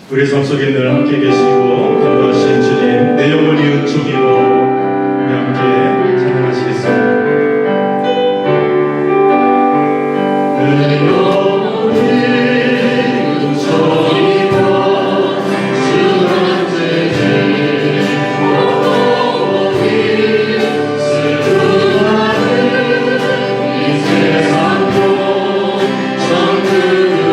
우리 삶 속에 늘 함께 계시고 인도하신 주님, 내 영혼이 은총이고 우리 함께 찬양하시겠습니다. 내 영혼이 은총이고 주는 죄지 오니 슬픔하는 이 세상도 천국으로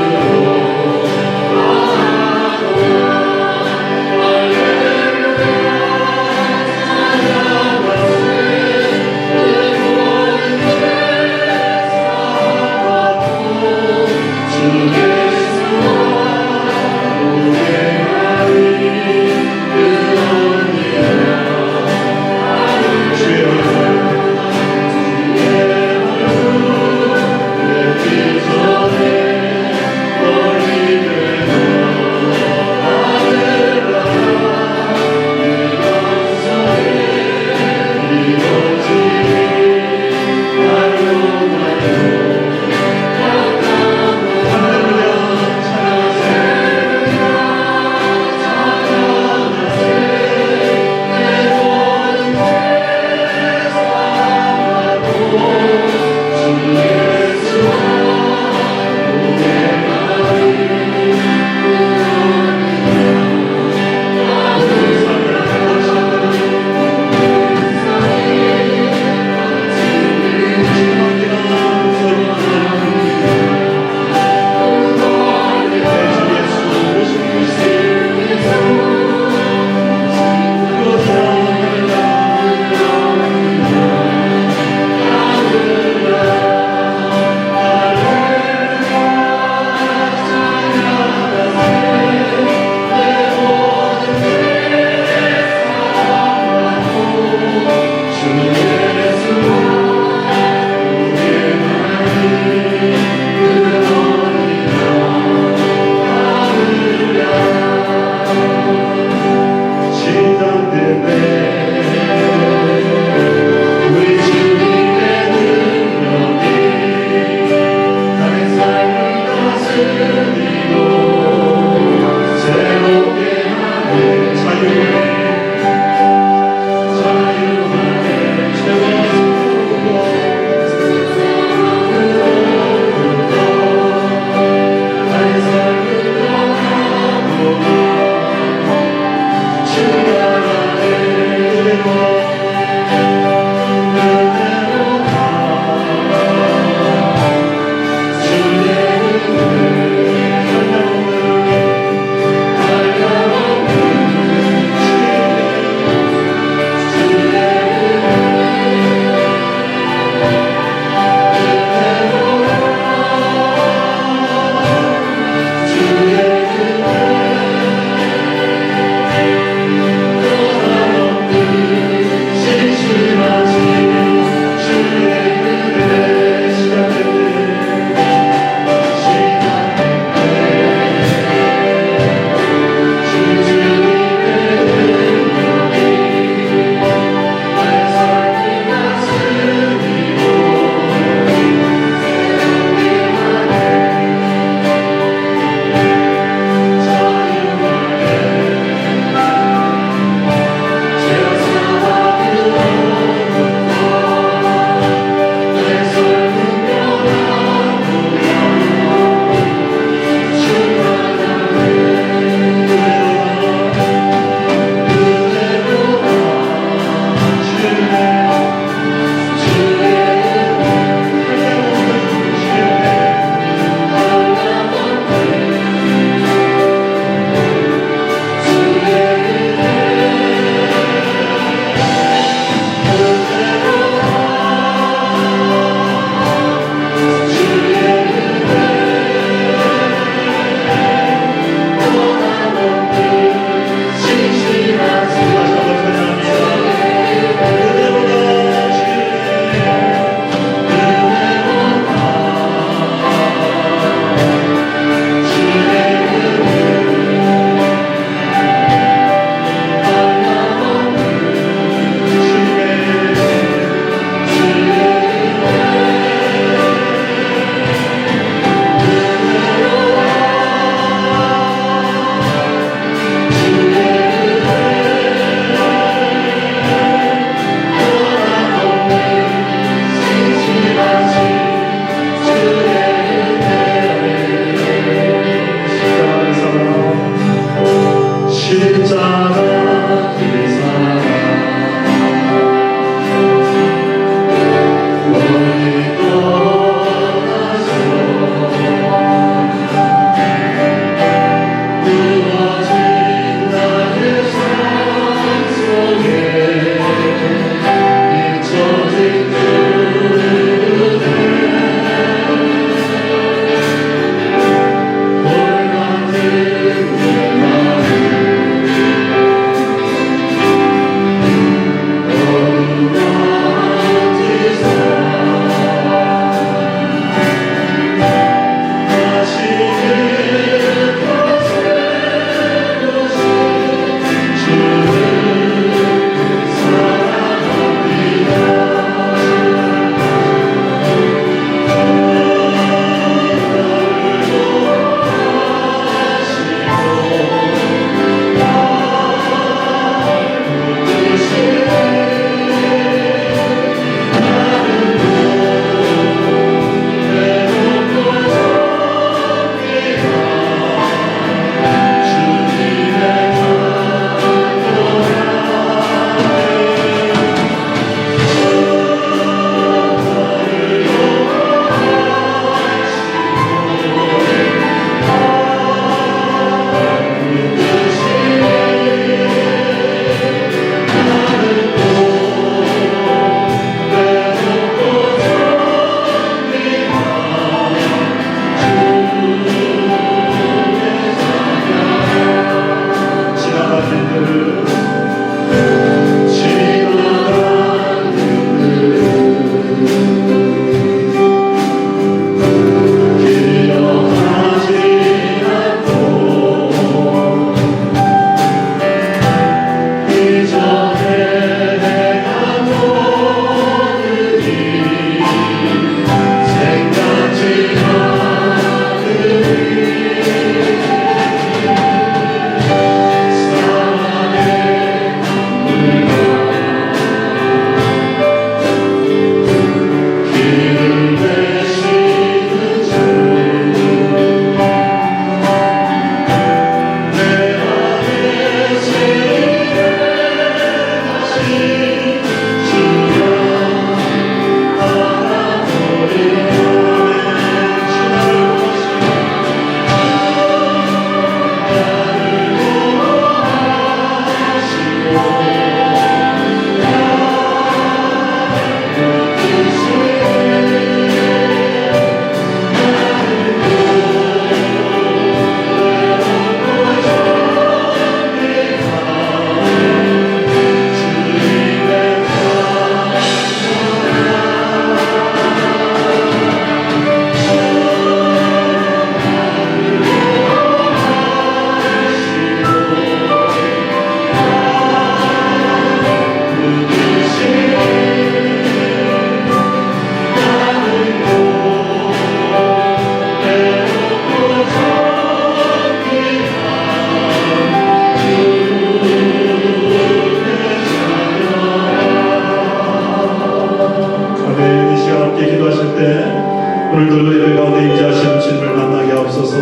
오늘도 예배 가운데 임재하시는 주님을 만나게 하옵소서.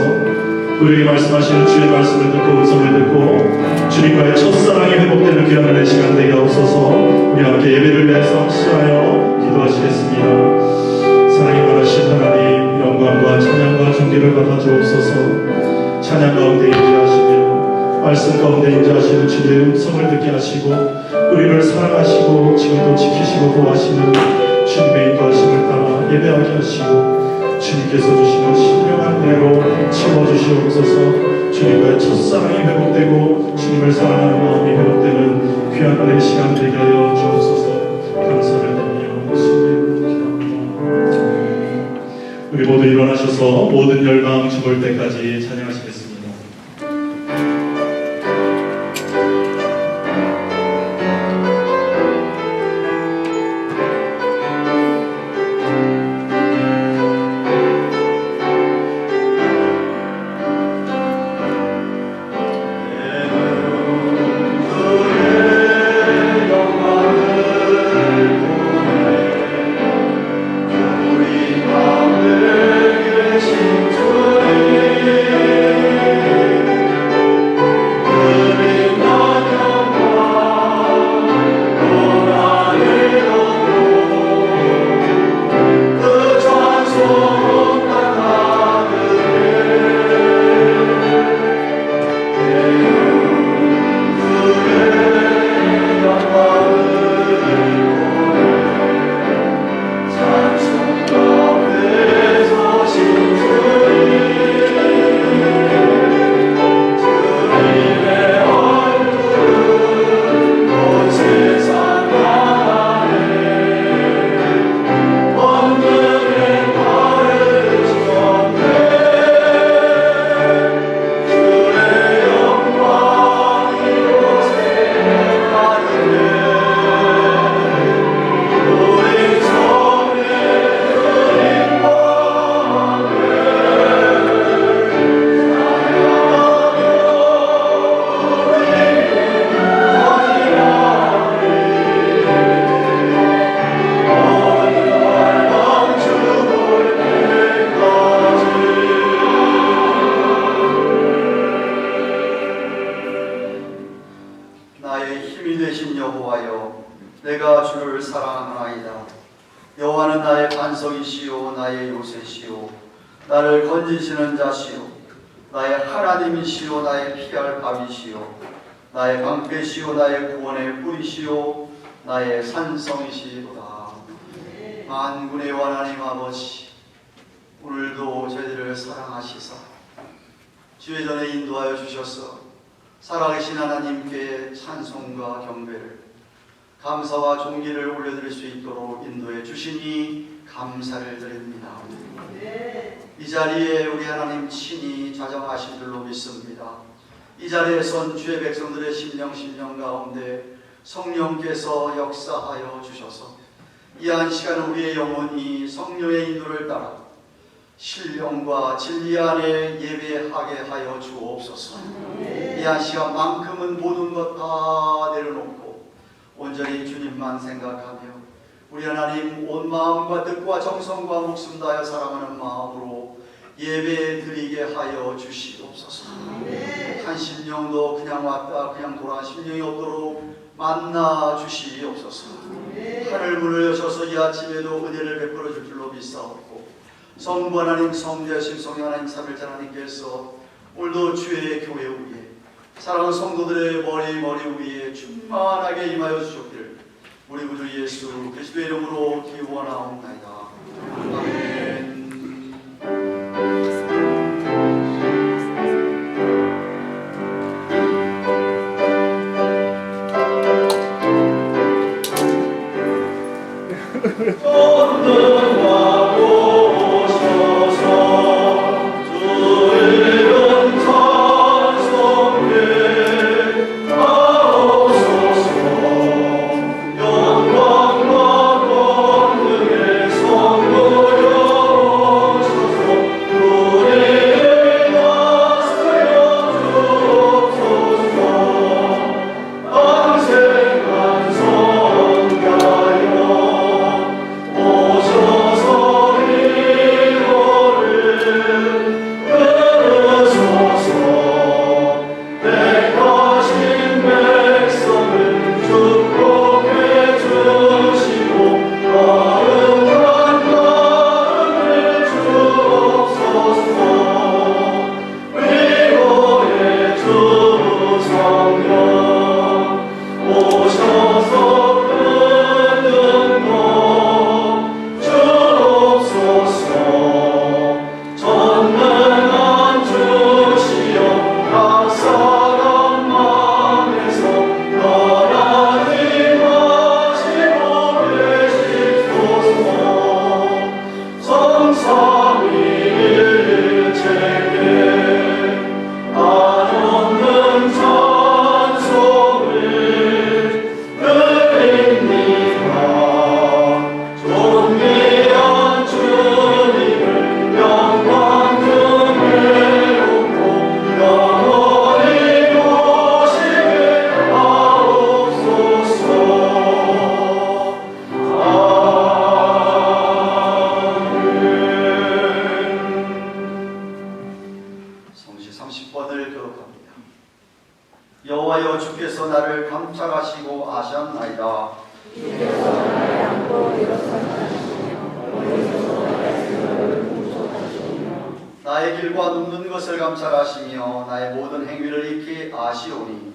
우리에게 말씀하시는 주의 말씀을 듣고 음성을 듣고 주님과의 첫사랑이 회복되는 귀한 은혜 시간 되게 하옵소서. 우리 함께 예배를 위해서 합심하여 기도하시겠습니다. 사랑이 많으신 하나님, 영광과 찬양과 존귀를 받아 주옵소서. 찬양 가운데 임재하시며 말씀 가운데 임재하시는 주님의 음성을 듣게 하시고 우리를 사랑하시고 지금도 지키시고 보호하시는 주님의 인도하심을 따라 예배하게 하시고 주님께서 주시는 신령한 은혜로 채워주시옵소서. 주님과의 첫사랑이 회복되고 주님을 사랑하는 마음이 회복되는 귀한 은혜 시간 되게 하여 주옵소서. 감사를 드리며 주님의 기도합니다. 우리 모두 일어나셔서 모든 열망 죽을 때까지 찬양하시겠습니다. 여호와는 나의 반석이시요 나의 요새시요 나를 건지시는 자시요 나의 하나님이시요 나의 피할 밥이시요 나의 방패시요 나의 구원의 뿌리시요 나의 산성이시로다. 만군의 하나님 아버지, 오늘도 저희들을 사랑하시사 주의 전에 인도하여 주셔서 살아계신 하나님께 찬송과 경배를 감사와 존귀를 올려드릴 수 있도록 인도해 주시니 감사를 드립니다. 이 자리에 우리 하나님 친히 자정하신 줄로 믿습니다. 이 자리에 선 주의 백성들의 심령 가운데 성령께서 역사하여 주셔서 이 한 시간 우리의 영혼이 성령의 인도를 따라 신령과 진리 안에 예배하게 하여 주옵소서. 이 한 시간만큼은 모든 것 다 내려놓고 온전히 주님만 생각하며 우리 하나님 온 마음과 뜻과 정성과 목숨 다하여 사랑하는 마음으로 예배 드리게 하여 주시옵소서. 한 심령도 그냥 왔다 그냥 돌아 심령이 없도록 만나 주시옵소서. 하늘 문을 여셔서 이 아침에도 은혜를 베풀어 줄 줄로 믿사옵고 성부 하나님 성자신 성령 하나님 삼일째 하나님께서 오늘도 주의 교회 위에 사랑하는 성도들의 머리 위에 충만하게 임하여 주셨기를 우리 구주 예수 그리스도의 이름으로 기원하옵나이다. 아멘. 영광과 권능의 성도여 여호와여 주께서 나를 감찰하시고 아셨나이다. 나의 길과 눕는 것을 감찰하시며 나의 모든 행위를 익히 아시오니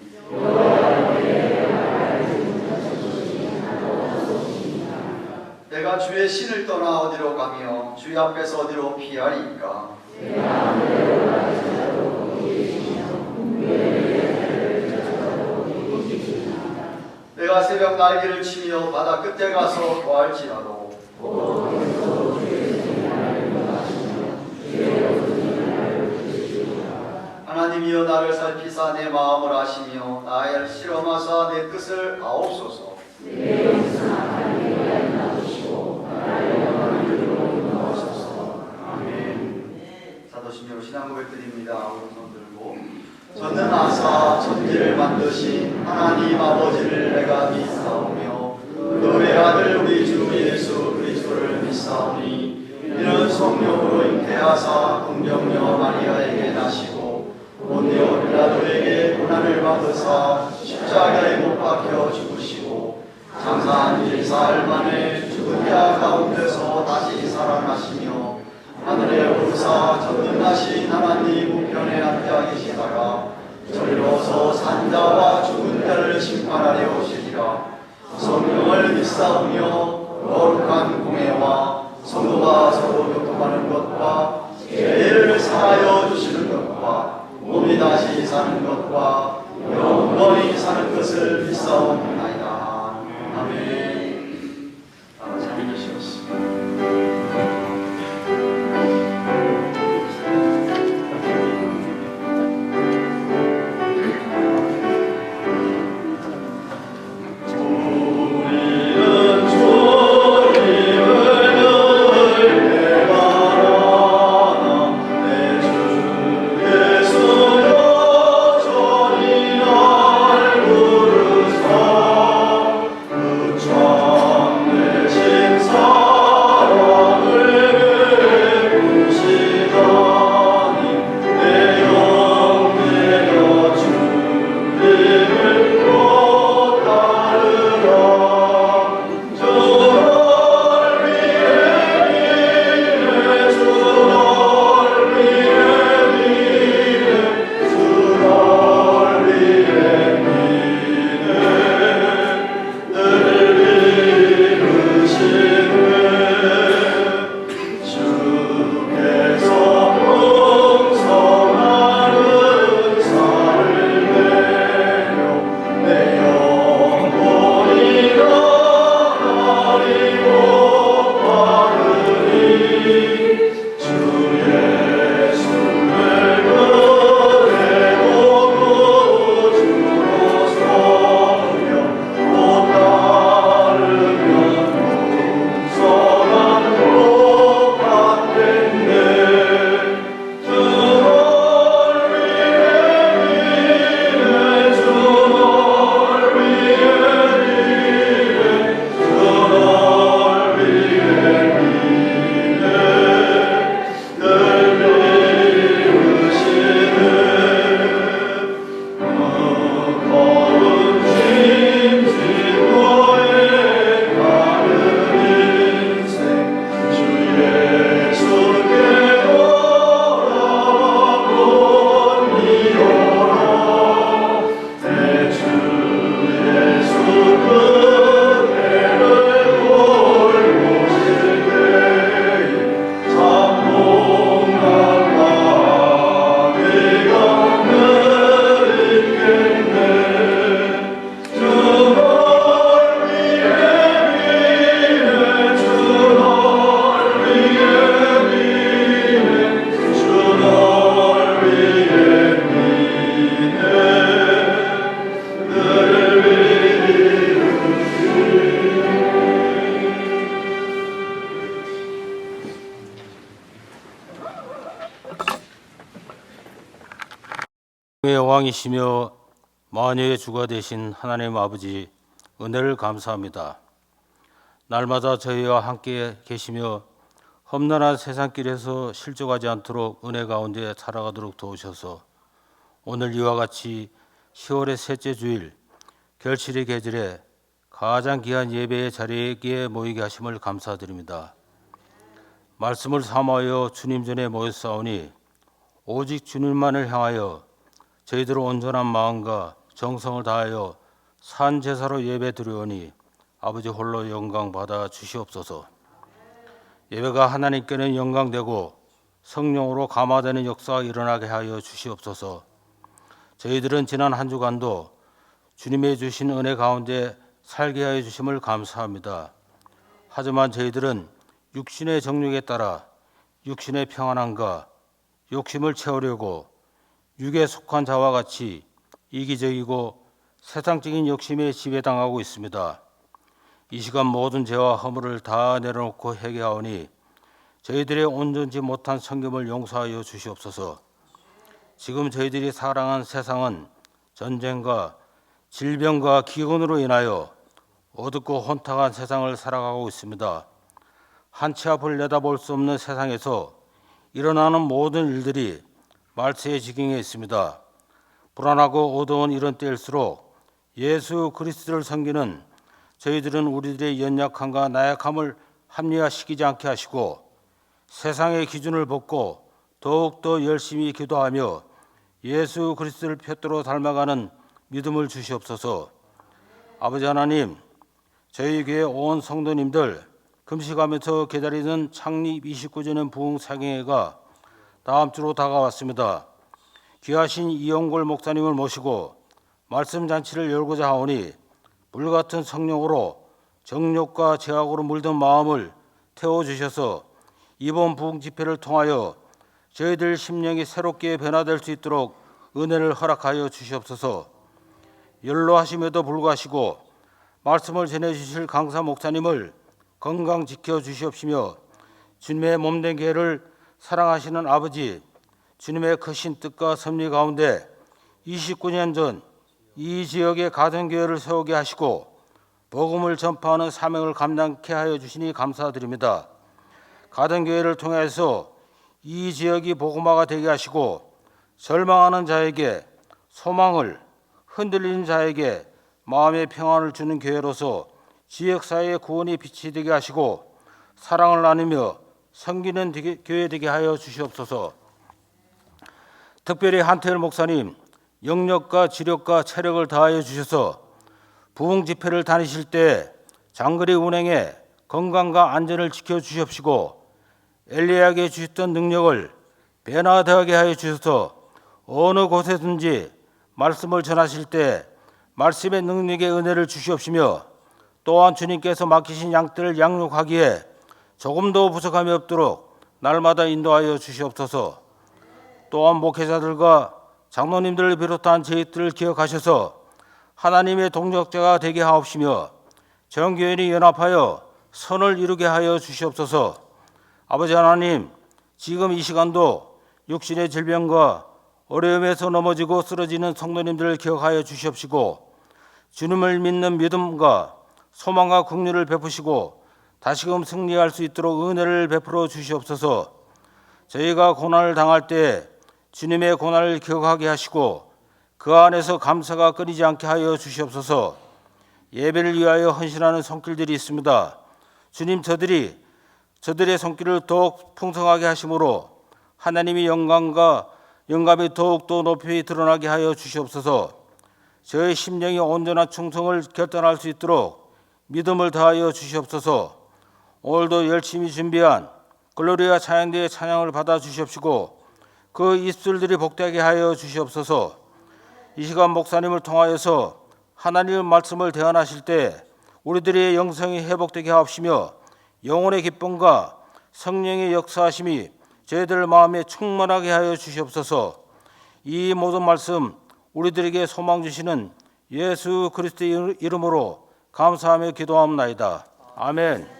내가 주의 신을 떠나 어디로 가며 주의 앞에서 어디로 피하리이까. 내가 새벽 날개를 치며 바다 끝에 가서 거할지라도 하나님이여 나를 살피사 내 마음을 아시며 나를 실험하사 내 뜻을 아옵소서. 아멘. 사도신경으로 신앙 고백드립니다. 오른손 들고 전능하사 천지를 만드신 하나님 아버지를 내가 믿사오며 그의 아들 우리 주 예수 그리스도를 믿사오니 이는 성령으로 잉태하사 동정녀 마리아에게 나시고 본디오 빌라도에게 고난을 받으사 십자가에 못 박혀 죽으시고 장사한 지 사흘 만에 죽은 자 가운데서 다시 살아나시며 하늘에 오르사 전능하신 하나님 우편에 앉아 계시다가 저리로서 산자와 죽은 자를 심판하려 오시리라. 성령을 믿사오며 거룩한 공회와 성도가 서로 교통하는 것과 죄를 사하여 주시는 것과 몸이 다시 사는 것과 영원히 사는 것을 믿사옵나이다. 아멘. 잘 계시겠습니다. 여왕이시며 만유의 주가 되신 하나님 아버지, 은혜를 감사합니다. 날마다 저희와 함께 계시며 험난한 세상길에서 실족하지 않도록 은혜 가운데 살아가도록 도우셔서 오늘 이와 같이 10월의 셋째 주일 결실의 계절에 가장 귀한 예배의 자리에 모이게 하심을 감사드립니다. 말씀을 삼하여 주님 전에 모였사오니 오직 주님만을 향하여 저희들 온전한 마음과 정성을 다하여 산 제사로 예배 드리오니 아버지 홀로 영광 받아 주시옵소서. 예배가 하나님께는 영광되고 성령으로 감화되는 역사가 일어나게 하여 주시옵소서. 저희들은 지난 한 주간도 주님의 주신 은혜 가운데 살게 하여 주심을 감사합니다. 하지만 저희들은 육신의 정욕에 따라 육신의 평안함과 욕심을 채우려고 육에 속한 자와 같이 이기적이고 세상적인 욕심에 지배당하고 있습니다. 이 시간 모든 죄와 허물을 다 내려놓고 회개하오니 저희들의 온전치 못한 성김을 용서하여 주시옵소서. 지금 저희들이 살아가는 세상은 전쟁과 질병과 기근으로 인하여 어둡고 혼탁한 세상을 살아가고 있습니다. 한 치 앞을 내다볼 수 없는 세상에서 일어나는 모든 일들이 말세의 지경에 있습니다. 불안하고 어두운 이런 때일수록 예수 그리스도를 섬기는 저희들은 우리들의 연약함과 나약함을 합리화시키지 않게 하시고 세상의 기준을 벗고 더욱더 열심히 기도하며 예수 그리스도를 표대로 닮아가는 믿음을 주시옵소서. 아버지 하나님, 저희 교회 온 성도님들 금식하면서 기다리는 창립 29주년 부흥 사경회가 다음 주로 다가왔습니다. 귀하신 이영골 목사님을 모시고 말씀 잔치를 열고자 하오니 불같은 성령으로 정욕과 죄악으로 물든 마음을 태워주셔서 이번 부흥 집회를 통하여 저희들 심령이 새롭게 변화될 수 있도록 은혜를 허락하여 주시옵소서. 연로하심에도 불구하시고 말씀을 전해주실 강사 목사님을 건강 지켜주시옵시며 주님의 몸된 교회를 사랑하시는 아버지, 주님의 크신 뜻과 섭리 가운데 29년 전 이 지역에 가정교회를 세우게 하시고 복음을 전파하는 사명을 감당케 하여 주시니 감사드립니다. 가정교회를 통해서 이 지역이 복음화가 되게 하시고 절망하는 자에게 소망을, 흔들리는 자에게 마음의 평안을 주는 교회로서 지역사회의 구원의 빛이 되게 하시고 사랑을 나누며 섬기는 교회 되게 하여 주시옵소서. 특별히 한태일 목사님 영력과 지력과 체력을 다하여 주셔서 부흥 집회를 다니실 때 장거리 운행에 건강과 안전을 지켜주시옵시고 엘리야에게 주셨던 능력을 변화되게 하여 주셔서 어느 곳에든지 말씀을 전하실 때 말씀의 능력의 은혜를 주시옵시며 또한 주님께서 맡기신 양떼를 양육하기에 조금도 부족함이 없도록 날마다 인도하여 주시옵소서. 또한 목회자들과 장로님들을 비롯한 저희들을 기억하셔서 하나님의 동력자가 되게 하옵시며 정교인이 연합하여 선을 이루게 하여 주시옵소서. 아버지 하나님, 지금 이 시간도 육신의 질병과 어려움에서 넘어지고 쓰러지는 성도님들을 기억하여 주시옵시고 주님을 믿는 믿음과 소망과 긍휼을 베푸시고 다시금 승리할 수 있도록 은혜를 베풀어 주시옵소서. 저희가 고난을 당할 때 주님의 고난을 기억하게 하시고 그 안에서 감사가 끊이지 않게 하여 주시옵소서. 예배를 위하여 헌신하는 손길들이 있습니다. 주님, 저들의 손길을 더욱 풍성하게 하심으로 하나님의 영감이 더욱더 높이 드러나게 하여 주시옵소서. 저의 심령이 온전한 충성을 결단할 수 있도록 믿음을 다하여 주시옵소서. 오늘도 열심히 준비한 글로리아 찬양대의 찬양을 받아 주시옵시고 그 입술들이 복되게 하여 주시옵소서. 이 시간 목사님을 통하여서 하나님의 말씀을 대언하실 때 우리들의 영성이 회복되게 하옵시며 영혼의 기쁨과 성령의 역사하심이 저희들 마음에 충만하게 하여 주시옵소서. 이 모든 말씀 우리들에게 소망 주시는 예수 그리스도의 이름으로 감사하며 기도하옵나이다. 아멘.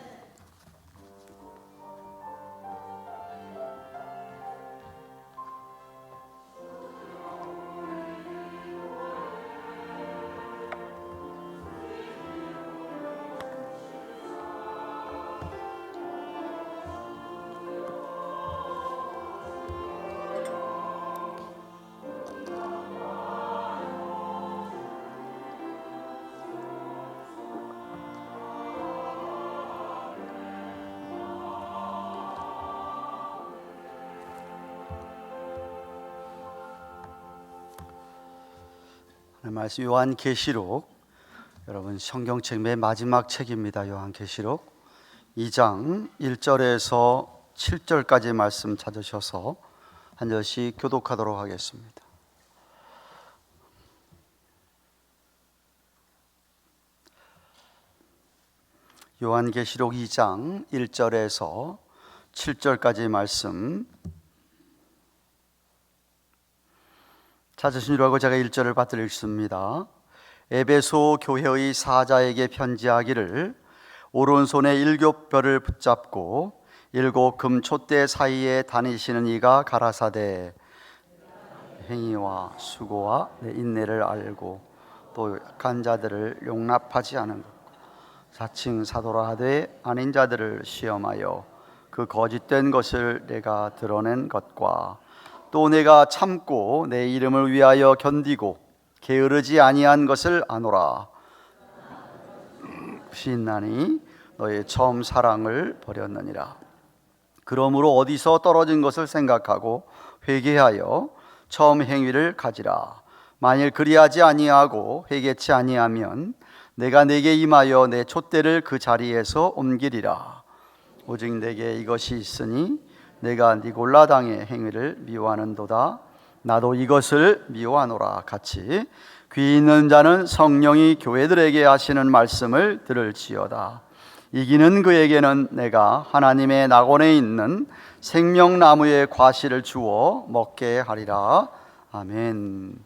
말씀 요한계시록, 여러분 성경책 맨 마지막 책입니다. 요한계시록 2장 1절에서 7절까지 말씀 찾으셔서 한 절씩 교독하도록 하겠습니다. 요한계시록 2장 1절에서 7절까지 말씀 찾으신 줄 알고 제가 1절을 받들어 읽습니다. 에베소 교회의 사자에게 편지하기를, 오른손에 7별을 붙잡고 7 금촛대 사이에 다니시는 이가 가라사대, 행위와 수고와 내 인내를 알고 또 약한 자들을 용납하지 않은 것, 자칭 사도라 하되 아닌 자들을 시험하여 그 거짓된 것을 내가 드러낸 것과, 또 내가 참고 내 이름을 위하여 견디고 게으르지 아니한 것을 아노라. 신나니 너의 처음 사랑을 버렸느니라. 그러므로 어디서 떨어진 것을 생각하고 회개하여 처음 행위를 가지라. 만일 그리하지 아니하고 회개치 아니하면 내가 내게 임하여 내 촛대를 그 자리에서 옮기리라. 오직 내게 이것이 있으니 내가 니골라 당의 행위를 미워하는도다. 나도 이것을 미워하노라. 같이 귀 있는 자는 성령이 교회들에게 하시는 말씀을 들을지어다. 이기는 그에게는 내가 하나님의 낙원에 있는 생명나무의 과실을 주어 먹게 하리라. 아멘.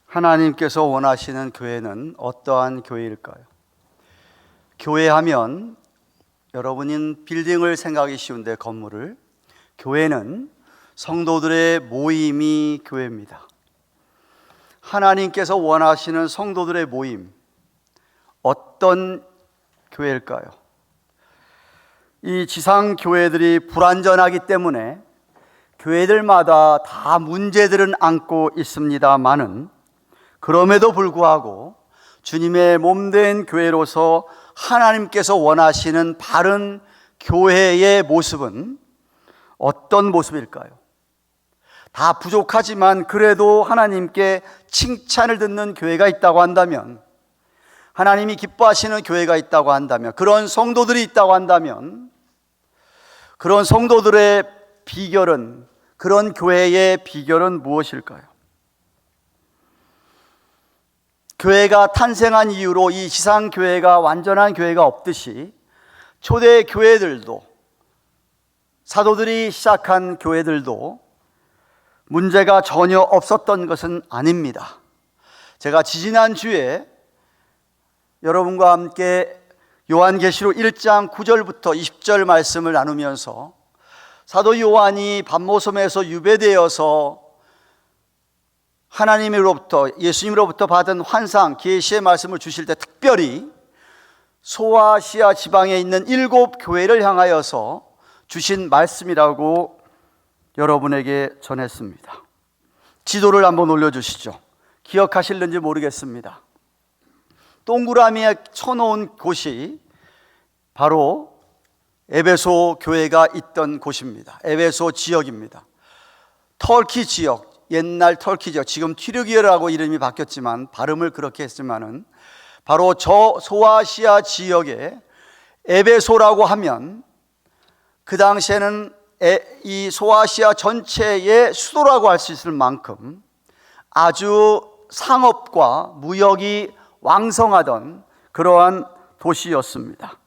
하나님께서 원하시는 교회는 어떠한 교회일까요? 교회하면 여러분은 빌딩을 생각하기 쉬운데 건물을, 교회는 성도들의 모임이 교회입니다. 하나님께서 원하시는 성도들의 모임, 어떤 교회일까요? 이 지상 교회들이 불완전하기 때문에 교회들마다 다 문제들은 안고 있습니다마는, 그럼에도 불구하고 주님의 몸된 교회로서 하나님께서 원하시는 바른 교회의 모습은 어떤 모습일까요? 다 부족하지만 그래도 하나님께 칭찬을 듣는 교회가 있다고 한다면, 하나님이 기뻐하시는 교회가 있다고 한다면, 그런 성도들이 있다고 한다면, 그런 성도들의 비결은, 그런 교회의 비결은 무엇일까요? 교회가 탄생한 이후로 이 지상교회가 완전한 교회가 없듯이 초대 교회들도, 사도들이 시작한 교회들도 문제가 전혀 없었던 것은 아닙니다. 제가 지지난주에 여러분과 함께 요한계시록 1장 9절부터 20절 말씀을 나누면서 사도 요한이 반모섬에서 유배되어서 하나님으로부터, 예수님으로부터 받은 환상, 계시의 말씀을 주실 때 특별히 소아시아 지방에 있는 7 교회를 향하여서 주신 말씀이라고 여러분에게 전했습니다. 지도를 한번 올려주시죠. 기억하실는지 모르겠습니다. 동그라미에 쳐놓은 곳이 바로 에베소 교회가 있던 곳입니다. 에베소 지역입니다. 터키 지역, 옛날 터키 지역, 지금 튀르기예라고 이름이 바뀌었지만 발음을 그렇게 했지만은 바로 저 소아시아 지역에 에베소라고 하면 그 당시에는 이 소아시아 전체의 수도라고 할 수 있을 만큼 아주 상업과 무역이 왕성하던 그러한 도시였습니다.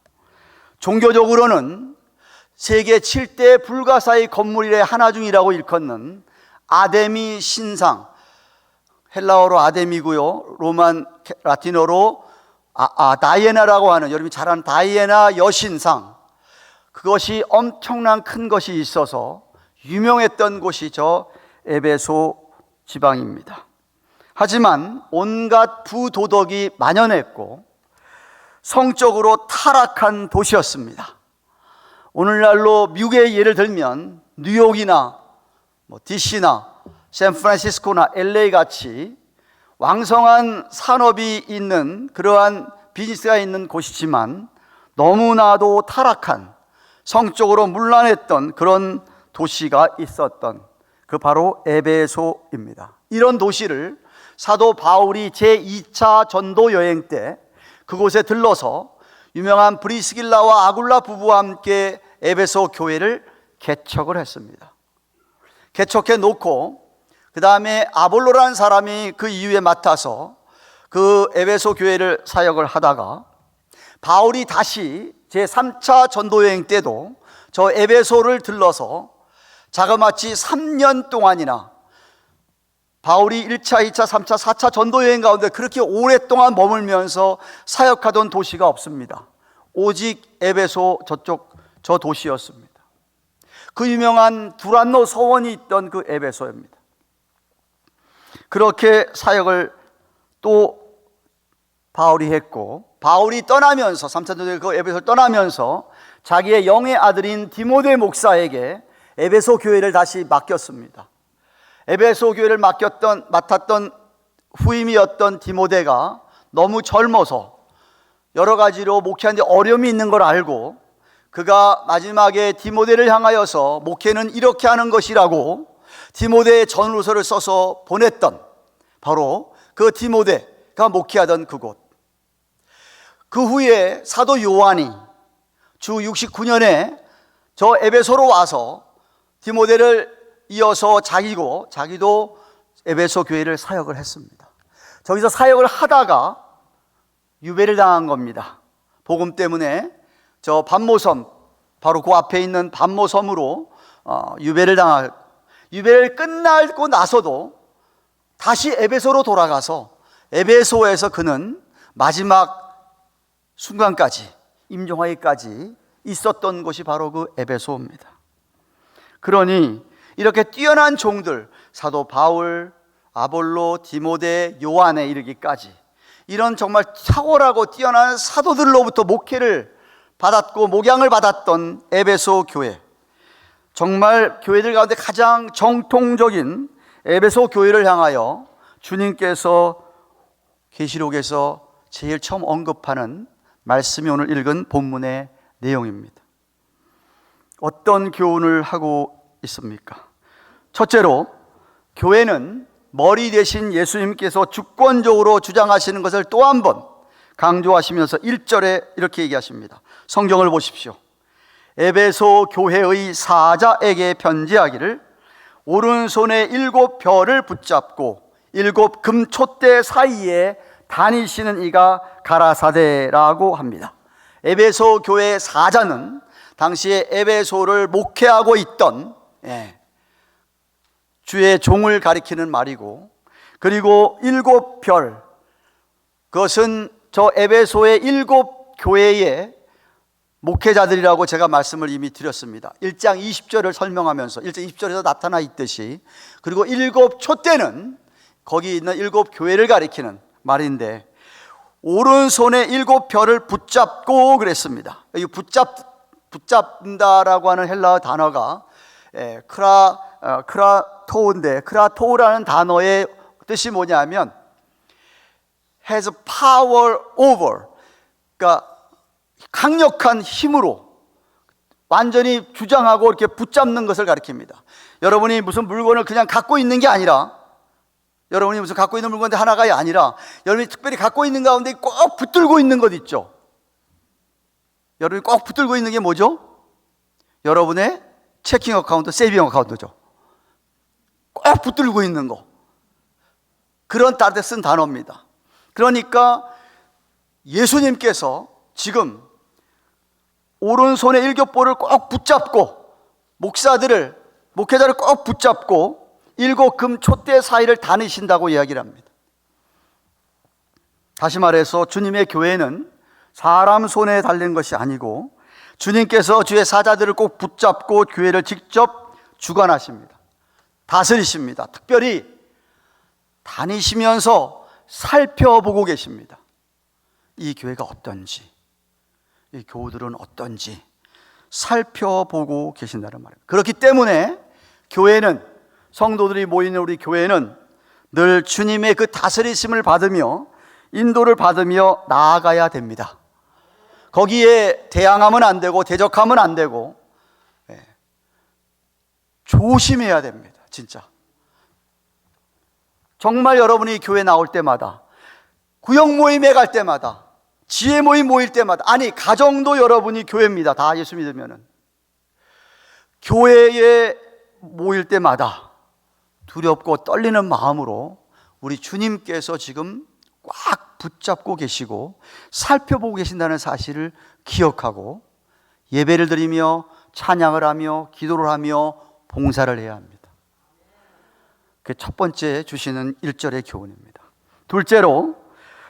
종교적으로는 세계 7대 불가사의 건물의 하나 중이라고 일컫는 아데미 신상, 헬라어로 아데미고요, 로만 라틴어로 다이애나라고 하는, 여러분이 잘 아는 다이애나 여신상, 그것이 엄청난 큰 것이 있어서 유명했던 곳이 저 에베소 지방입니다. 하지만 온갖 부도덕이 만연했고 성적으로 타락한 도시였습니다. 오늘날로 미국의 예를 들면 뉴욕이나 DC나 샌프란시스코나 LA 같이 왕성한 산업이 있는 그러한 비즈니스가 있는 곳이지만 너무나도 타락한, 성적으로 문란했던 그런 도시가 있었던, 그 바로 에베소입니다. 이런 도시를 사도 바울이 제2차 전도 여행 때 그곳에 들러서 유명한 브리스길라와 아굴라 부부와 함께 에베소 교회를 개척을 했습니다. 개척해 놓고 그 다음에 아볼로라는 사람이 그 이후에 맡아서 그 에베소 교회를 사역을 하다가 바울이 다시 제3차 전도여행 때도 저 에베소를 들러서 자그마치 3년 동안이나, 바울이 1차, 2차, 3차, 4차 전도여행 가운데 그렇게 오랫동안 머물면서 사역하던 도시가 없습니다. 오직 에베소 저 도시였습니다. 그 유명한 두란노 서원이 있던 그 에베소입니다. 그렇게 사역을 또 바울이 했고, 바울이 떠나면서 3차 전도여행 그 에베소를 떠나면서 자기의 영의 아들인 디모데 목사에게 에베소 교회를 다시 맡겼습니다. 에베소 교회를 맡았던 후임이었던 디모데가 너무 젊어서 여러 가지로 목회하는데 어려움이 있는 걸 알고 그가 마지막에 디모데를 향하여서 목회는 이렇게 하는 것이라고 디모데의 전후서를 써서 보냈던, 바로 그 디모데가 목회하던 그곳. 그 후에 사도 요한이 주 69년에 저 에베소로 와서 디모데를 이어서 자기도 에베소 교회를 사역을 했습니다. 저기서 사역을 하다가 유배를 당한 겁니다. 복음 때문에 저 반모섬, 바로 그 앞에 있는 반모섬으로 유배를 당한, 유배를 끝나고 나서도 다시 에베소로 돌아가서 에베소에서 그는 마지막 순간까지, 임종하기까지 있었던 곳이 바로 그 에베소입니다. 그러니 이렇게 뛰어난 종들, 사도 바울, 아볼로, 디모데, 요한에 이르기까지 이런 정말 탁월하고 뛰어난 사도들로부터 목회를 받았고 목양을 받았던 에베소 교회, 정말 교회들 가운데 가장 정통적인 에베소 교회를 향하여 주님께서 계시록에서 제일 처음 언급하는 말씀이 오늘 읽은 본문의 내용입니다. 어떤 교훈을 하고 있습니까? 첫째로, 교회는 머리 대신 예수님께서 주권적으로 주장하시는 것을 또 한 번 강조하시면서 1절에 이렇게 얘기하십니다. 성경을 보십시오. 에베소 교회의 사자에게 편지하기를 오른손에 7 별을 붙잡고 7 금촛대 사이에 다니시는 이가 가라사대라고 합니다. 에베소 교회의 사자는 당시에 에베소를 목회하고 있던 주의 종을 가리키는 말이고, 그리고 7 별, 그것은 저 에베소의 7 교회의 목회자들이라고 제가 말씀을 이미 드렸습니다. 1장 20절을 설명하면서 1장 20절에서 나타나 있듯이, 그리고 7 촛대는 거기 있는 7 교회를 가리키는 말인데, 오른손에 7 별을 붙잡고 그랬습니다. 이 붙잡는다라고 하는 헬라어 단어가 크라토인데, 크라토라는 단어의 뜻이 뭐냐면 has power over, 그러니까 강력한 힘으로 완전히 주장하고 이렇게 붙잡는 것을 가리킵니다. 여러분이 무슨 물건을 그냥 갖고 있는 게 아니라, 여러분이 무슨 갖고 있는 물건이 하나가 아니라 여러분이 특별히 갖고 있는 가운데 꼭 붙들고 있는 것 있죠. 여러분이 꼭 붙들고 있는 게 뭐죠? 여러분의 체킹 어카운트, 세이빙 어카운트죠. 꼭 붙들고 있는 거, 그런 따뜻 쓴 단어입니다. 그러니까 예수님께서 지금 오른손에 7 볼을 꼭 붙잡고 목사들을, 목회자를 꼭 붙잡고 7 금 촛대 사이를 다니신다고 이야기를 합니다. 다시 말해서 주님의 교회는 사람 손에 달린 것이 아니고 주님께서 주의 사자들을 꼭 붙잡고 교회를 직접 주관하십니다. 다스리십니다. 특별히 다니시면서 살펴보고 계십니다. 이 교회가 어떤지, 이 교우들은 어떤지 살펴보고 계신다는 말입니다. 그렇기 때문에 교회는, 성도들이 모이는 우리 교회는 늘 주님의 그 다스리심을 받으며 인도를 받으며 나아가야 됩니다. 거기에 대항하면 안 되고 대적하면 안 되고 조심해야 됩니다. 진짜 정말 여러분이 교회 나올 때마다, 구역 모임에 갈 때마다, 지혜 모임 모일 때마다, 아니 가정도 여러분이 교회입니다. 다 예수 믿으면은 교회에 모일 때마다 두렵고 떨리는 마음으로 우리 주님께서 지금 꽉 붙잡고 계시고 살펴보고 계신다는 사실을 기억하고 예배를 드리며 찬양을 하며 기도를 하며 봉사를 해야 합니다. 그게 첫 번째 주시는 1절의 교훈입니다. 둘째로,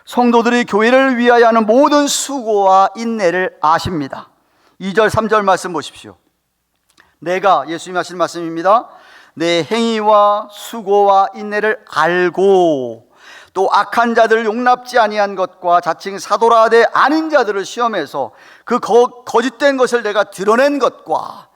성도들이 교회를 위하여 하는 모든 수고와 인내를 아십니다. 2절 3절 말씀 보십시오. 내가, 예수님이 하신 말씀입니다, 내 행위와 수고와 인내를 알고 또 악한 자들을 용납지 아니한 것과 자칭 사도라 하되 아닌 자들을 시험해서 그 거짓된 것을 내가 드러낸 것과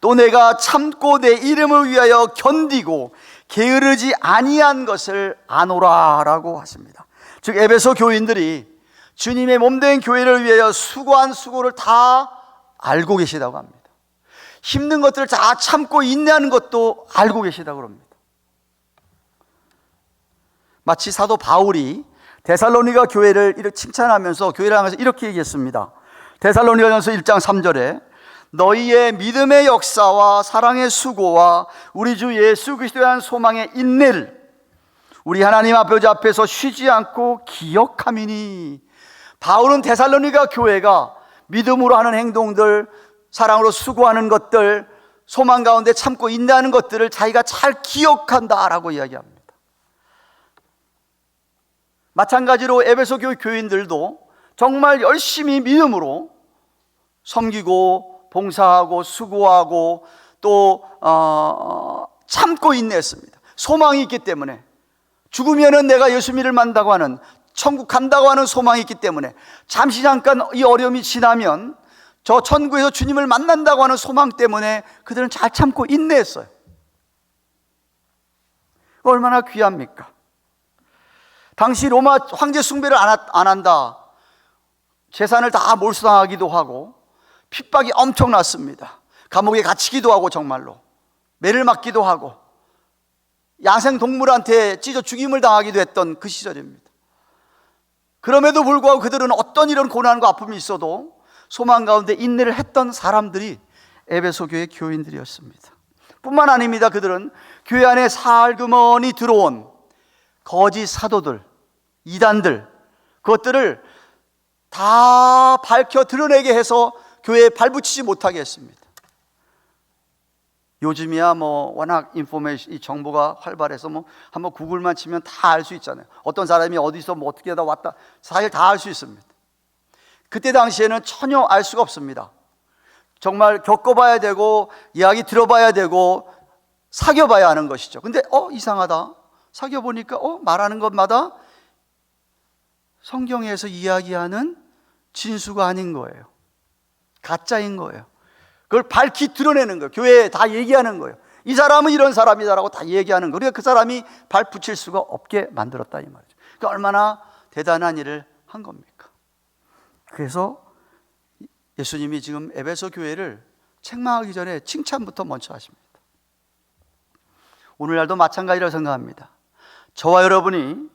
또 내가 참고 내 이름을 위하여 견디고 게으르지 아니한 것을 아노라 라고 하십니다. 즉 에베소 교인들이 주님의 몸된 교회를 위하여 수고한 수고를 다 알고 계시다고 합니다. 힘든 것들을 다 참고 인내하는 것도 알고 계시다고 합니다. 마치 사도 바울이 데살로니가 교회를 이렇게 칭찬하면서 교회를 향해서 이렇게 얘기했습니다. 데살로니가전서 1장 3절에 너희의 믿음의 역사와 사랑의 수고와 우리 주 예수 그리스도에 대한 소망의 인내를 우리 하나님 아버지 앞에서 쉬지 않고 기억함이니. 바울은 데살로니가 교회가 믿음으로 하는 행동들, 사랑으로 수고하는 것들, 소망 가운데 참고 인내하는 것들을 자기가 잘 기억한다라고 이야기합니다. 마찬가지로 에베소 교회 교인들도 정말 열심히 믿음으로 섬기고 봉사하고 수고하고 또 참고 인내했습니다. 소망이 있기 때문에, 죽으면은 내가 예수님을 만나고 하는, 천국 간다고 하는 소망이 있기 때문에, 잠시 잠깐 이 어려움이 지나면 저 천국에서 주님을 만난다고 하는 소망 때문에 그들은 잘 참고 인내했어요. 얼마나 귀합니까? 당시 로마 황제 숭배를 안 한다, 재산을 다 몰수당하기도 하고 핍박이 엄청났습니다. 감옥에 갇히기도 하고 정말로 매를 맞기도 하고 야생동물한테 찢어 죽임을 당하기도 했던 그 시절입니다. 그럼에도 불구하고 그들은 어떤 이런 고난과 아픔이 있어도 소망 가운데 인내를 했던 사람들이 에베소 교회 교인들이었습니다. 뿐만 아닙니다. 그들은 교회 안에 살그머니 들어온 거짓 사도들, 이단들, 그것들을 다 밝혀 드러내게 해서 교회에 발붙이지 못하게 했습니다. 요즘이야 워낙 이 정보가 활발해서 한번 구글만 치면 다 알 수 있잖아요. 어떤 사람이 어디서 어떻게 하다 왔다, 사실 다 알 수 있습니다. 그때 당시에는 전혀 알 수가 없습니다. 정말 겪어봐야 되고 이야기 들어봐야 되고 사귀어봐야 하는 것이죠. 근데 이상하다, 사귀어보니까 말하는 것마다 성경에서 이야기하는 진수가 아닌 거예요. 가짜인 거예요. 그걸 밝히 드러내는 거예요. 교회에 다 얘기하는 거예요. 이 사람은 이런 사람이다라고 다 얘기하는 거예요. 그러니까 그 사람이 발붙일 수가 없게 만들었다 이 말이죠. 그러니까 얼마나 대단한 일을 한 겁니까? 그래서 예수님이 지금 에베소 교회를 책망하기 전에 칭찬부터 먼저 하십니다. 오늘날도 마찬가지라고 생각합니다. 저와 여러분이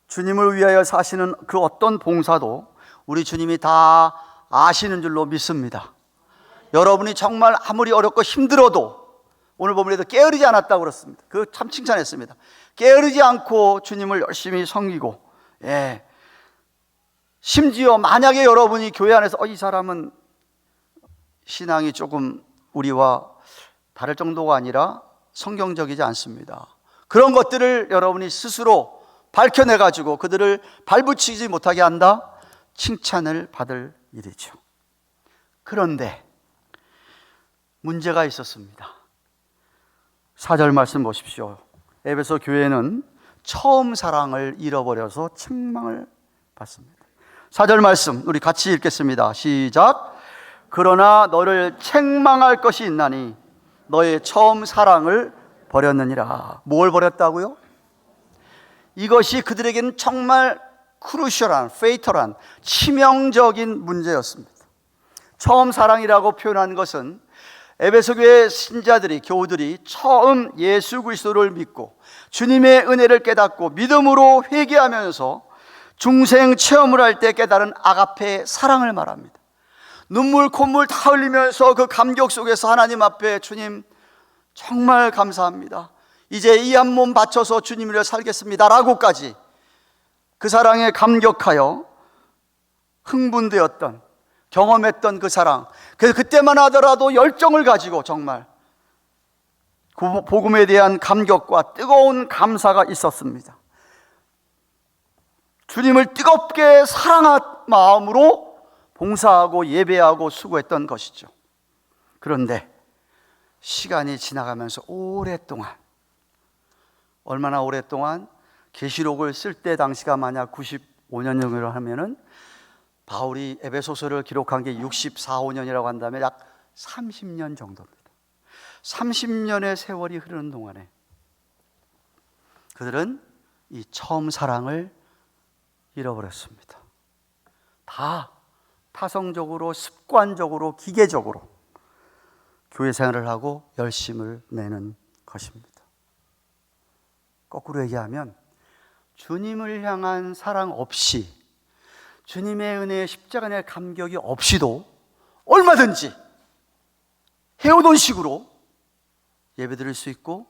주님을 위하여 사시는 그 어떤 봉사도 우리 주님이 다 아시는 줄로 믿습니다. 여러분이 정말 아무리 어렵고 힘들어도, 오늘 보면에도 게으르지 않았다고 그렇습니다. 그 참 칭찬했습니다. 게으르지 않고 주님을 열심히 섬기고, 심지어 만약에 여러분이 교회 안에서 이 사람은 신앙이 조금 우리와 다를 정도가 아니라 성경적이지 않습니다, 그런 것들을 여러분이 스스로 밝혀내가지고 그들을 발붙이지 못하게 한다, 칭찬을 받을 일이죠. 그런데 문제가 있었습니다. 4절 말씀 보십시오. 에베소 교회는 처음 사랑을 잃어버려서 책망을 받습니다. 4절 말씀 우리 같이 읽겠습니다. 시작. 그러나 너를 책망할 것이 있나니 너의 처음 사랑을 버렸느니라. 뭘 버렸다고요? 이것이 그들에게는 정말 크루셜한, 페이털한, 치명적인 문제였습니다. 처음 사랑이라고 표현한 것은 에베소 교회 신자들이, 교우들이 처음 예수 그리스도를 믿고 주님의 은혜를 깨닫고 믿음으로 회개하면서 중생 체험을 할 때 깨달은 아가페 사랑을 말합니다. 눈물 콧물 다 흘리면서 그 감격 속에서 하나님 앞에, 주님 정말 감사합니다, 이제 이 한 몸 바쳐서 주님 위해 살겠습니다 라고까지 그 사랑에 감격하여 흥분되었던, 경험했던 그 사랑, 그때만 하더라도 열정을 가지고 정말 복음에 대한 감격과 뜨거운 감사가 있었습니다. 주님을 뜨겁게 사랑한 마음으로 봉사하고 예배하고 수고했던 것이죠. 그런데 시간이 지나가면서 오랫동안, 얼마나 오랫동안, 계시록을 쓸 때 당시가 만약 95년 정도로 하면은 바울이 에베소서를 기록한 게 64, 5년이라고 한다면 약 30년 정도입니다. 30년의 세월이 흐르는 동안에 그들은 이 처음 사랑을 잃어버렸습니다. 다 타성적으로, 습관적으로, 기계적으로 교회 생활을 하고 열심을 내는 것입니다. 거꾸로 얘기하면 주님을 향한 사랑 없이, 주님의 은혜의 십자가의 감격이 없이도 얼마든지 해오던 식으로 예배드릴 수 있고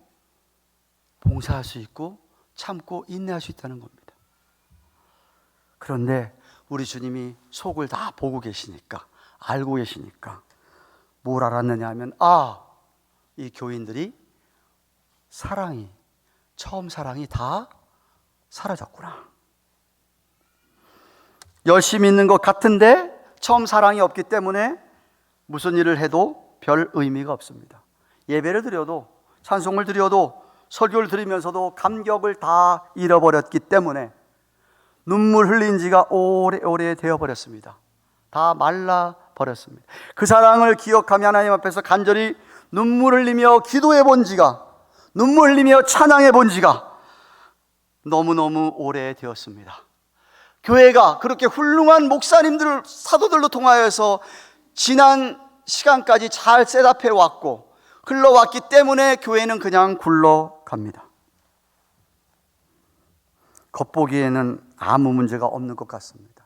봉사할 수 있고 참고 인내할 수 있다는 겁니다. 그런데 우리 주님이 속을 다 보고 계시니까, 알고 계시니까 뭘 알았느냐 하면, 이 교인들이 처음 사랑이 다 사라졌구나. 열심히 있는 것 같은데 처음 사랑이 없기 때문에 무슨 일을 해도 별 의미가 없습니다. 예배를 드려도, 찬송을 드려도, 설교를 드리면서도 감격을 다 잃어버렸기 때문에 눈물 흘린 지가 오래오래 되어버렸습니다. 다 말라버렸습니다. 그 사랑을 기억하며 하나님 앞에서 간절히 눈물 흘리며 기도해 본 지가, 눈물 흘리며 찬양해 본 지가 너무너무 오래되었습니다. 교회가 그렇게 훌륭한 목사님들, 사도들로 통하여서 지난 시간까지 잘 셋업해 왔고 흘러왔기 때문에 교회는 그냥 굴러갑니다. 겉보기에는 아무 문제가 없는 것 같습니다.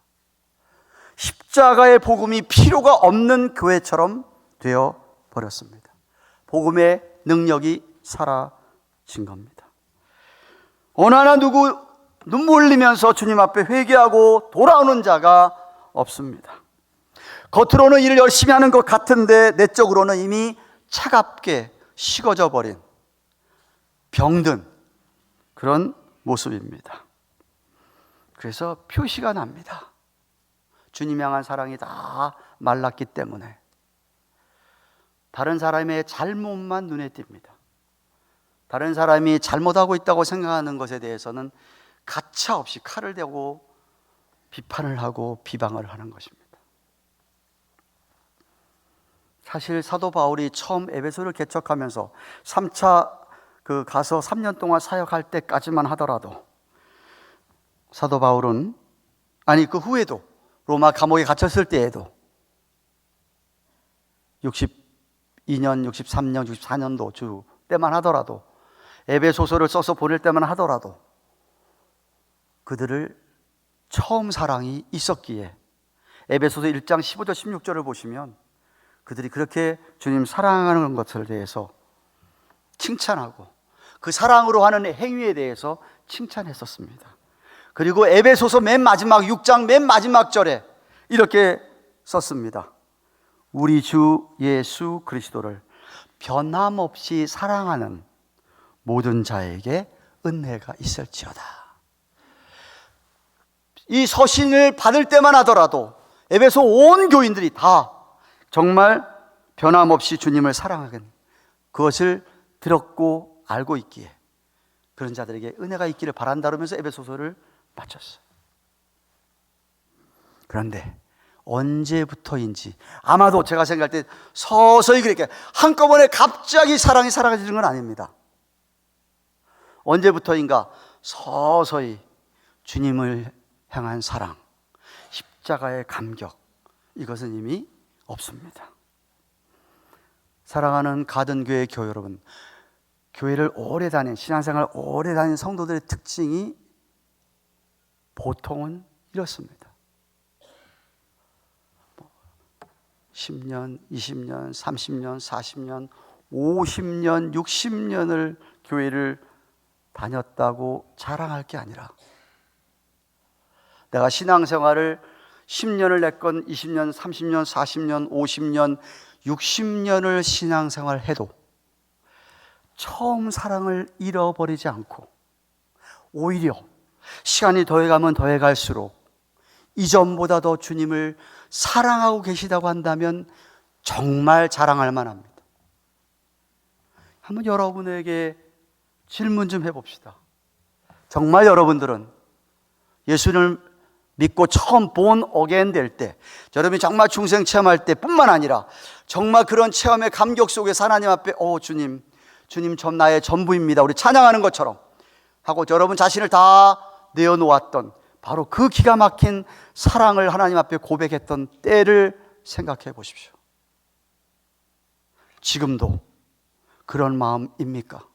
십자가의 복음이 필요가 없는 교회처럼 되어 버렸습니다. 복음의 능력이 사라진 겁니다. 어느 하나 누구 눈물 흘리면서 주님 앞에 회개하고 돌아오는 자가 없습니다. 겉으로는 일을 열심히 하는 것 같은데 내적으로는 이미 차갑게 식어져 버린, 병든 그런 모습입니다. 그래서 표시가 납니다. 주님 향한 사랑이 다 말랐기 때문에 다른 사람의 잘못만 눈에 띕니다. 다른 사람이 잘못하고 있다고 생각하는 것에 대해서는 가차없이 칼을 대고 비판을 하고 비방을 하는 것입니다. 사실 사도 바울이 처음 에베소를 개척하면서 3차 가서 3년 동안 사역할 때까지만 하더라도 사도 바울은, 그 후에도 로마 감옥에 갇혔을 때에도 62년, 63년, 64년도 주 때만 하더라도, 에베소서를 써서 보낼 때만 하더라도 그들을 처음 사랑이 있었기에 에베소서 1장 15절 16절을 보시면 그들이 그렇게 주님 사랑하는 것에 대해서 칭찬하고 그 사랑으로 하는 행위에 대해서 칭찬했었습니다. 그리고 에베소서 맨 마지막 6장 맨 마지막 절에 이렇게 썼습니다. 우리 주 예수 그리스도를 변함없이 사랑하는 모든 자에게 은혜가 있을지어다. 이 서신을 받을 때만 하더라도 에베소 온 교인들이 다 정말 변함없이 주님을 사랑하는 그것을 들었고 알고 있기에 그런 자들에게 은혜가 있기를 바란다 그러면서 에베소서를 마쳤어요. 그런데 언제부터인지, 아마도 제가 생각할 때 서서히 그렇게 한꺼번에 갑자기 사랑이 사라지는 건 아닙니다. 언제부터인가 서서히 주님을 향한 사랑, 십자가의 감격, 이것은 이미 없습니다. 사랑하는 가든교회 교회 여러분, 교회를 오래 다닌, 신앙생활 오래 다닌 성도들의 특징이 보통은 이렇습니다. 10년, 20년, 30년, 40년, 50년, 60년을 교회를 다녔다고 자랑할 게 아니라 내가 신앙생활을 10년을 냈건 20년, 30년, 40년, 50년, 60년을 신앙생활 해도 처음 사랑을 잃어버리지 않고 오히려 시간이 더해가면 더해갈수록 이전보다 더 주님을 사랑하고 계시다고 한다면 정말 자랑할 만합니다. 한번 여러분에게 질문 좀 해봅시다. 정말 여러분들은 예수를 믿고 처음 본 어게인 될 때, 여러분이 정말 중생 체험할 때 뿐만 아니라 정말 그런 체험의 감격 속에서 하나님 앞에 주님 전 나의 전부입니다, 우리 찬양하는 것처럼 하고 여러분 자신을 다 내어놓았던 바로 그 기가 막힌 사랑을 하나님 앞에 고백했던 때를 생각해 보십시오. 지금도 그런 마음입니까?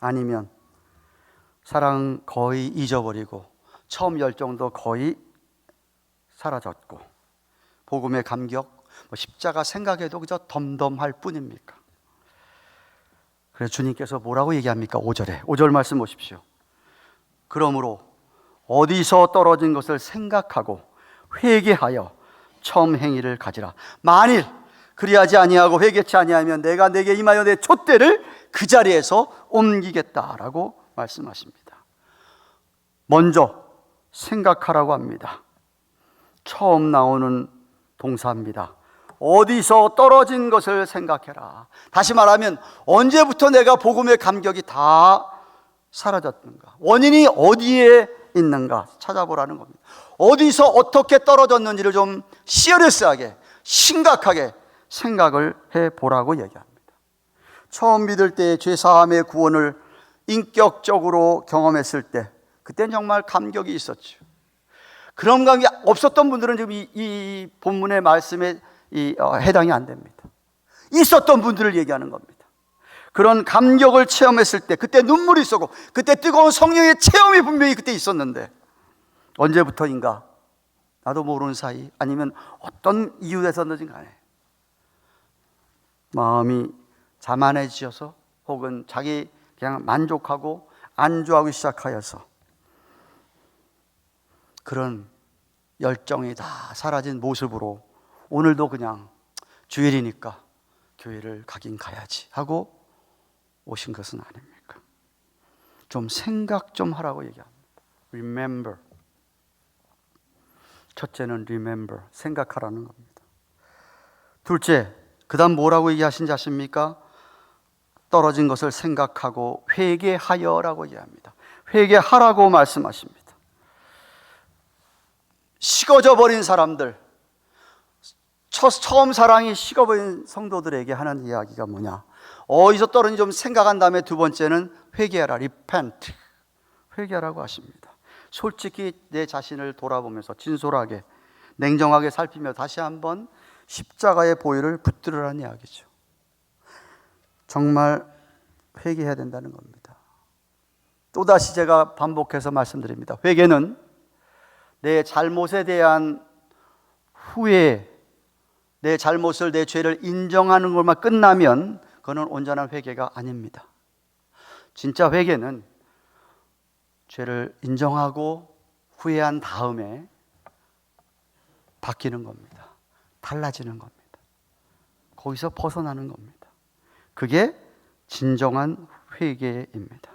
아니면 사랑 거의 잊어버리고 처음 열정도 거의 사라졌고 복음의 감격, 십자가 생각해도 그저 덤덤할 뿐입니까? 그래서 주님께서 뭐라고 얘기합니까? 5절 말씀 보십시오. 그러므로 어디서 떨어진 것을 생각하고 회개하여 처음 행위를 가지라. 만일 그리하지 아니하고 회개치 아니하면 내가 내게 임하여 내 촛대를 그 자리에서 옮기겠다라고 말씀하십니다. 먼저 생각하라고 합니다. 처음 나오는 동사입니다. 어디서 떨어진 것을 생각해라. 다시 말하면 언제부터 내가 복음의 감격이 다 사라졌는가, 원인이 어디에 있는가 찾아보라는 겁니다. 어디서 어떻게 떨어졌는지를 좀 시리어스하게, 심각하게 생각을 해보라고 얘기합니다. 처음 믿을 때 죄사함의 구원을 인격적으로 경험했을 때, 그때는 정말 감격이 있었죠. 그런 감격이 없었던 분들은 지금 이 본문의 말씀에 해당이 안 됩니다. 있었던 분들을 얘기하는 겁니다. 그런 감격을 체험했을 때, 그때 눈물이 있었고, 그때 뜨거운 성령의 체험이 분명히 그때 있었는데, 언제부터인가, 나도 모르는 사이, 아니면 어떤 이유에서든지 간에 마음이 자만해지셔서, 혹은 자기 그냥 만족하고 안주하기 시작하여서 그런 열정이 다 사라진 모습으로 오늘도 그냥 주일이니까 교회를 가긴 가야지 하고 오신 것은 아닙니까? 좀 생각 좀 하라고 얘기합니다. Remember. 첫째는 remember, 생각하라는 겁니다. 둘째, 그 다음 뭐라고 얘기하신지 아십니까? 떨어진 것을 생각하고 회개하여라고 얘기합니다. 회개하라고 말씀하십니다. 식어져 버린 사람들, 처음 사랑이 식어버린 성도들에게 하는 이야기가 뭐냐? 어디서 떨어진지 좀 생각한 다음에 두 번째는 회개하라, repent. 회개하라고 하십니다. 솔직히 내 자신을 돌아보면서 진솔하게, 냉정하게 살피며 다시 한번 십자가의 보혈을 붙들으라는 이야기죠. 정말 회개해야 된다는 겁니다. 또다시 제가 반복해서 말씀드립니다. 회개는 내 잘못에 대한 후회, 내 잘못을, 내 죄를 인정하는 것만 끝나면 그거는 온전한 회개가 아닙니다. 진짜 회개는 죄를 인정하고 후회한 다음에 바뀌는 겁니다. 달라지는 겁니다. 거기서 벗어나는 겁니다. 그게 진정한 회개입니다.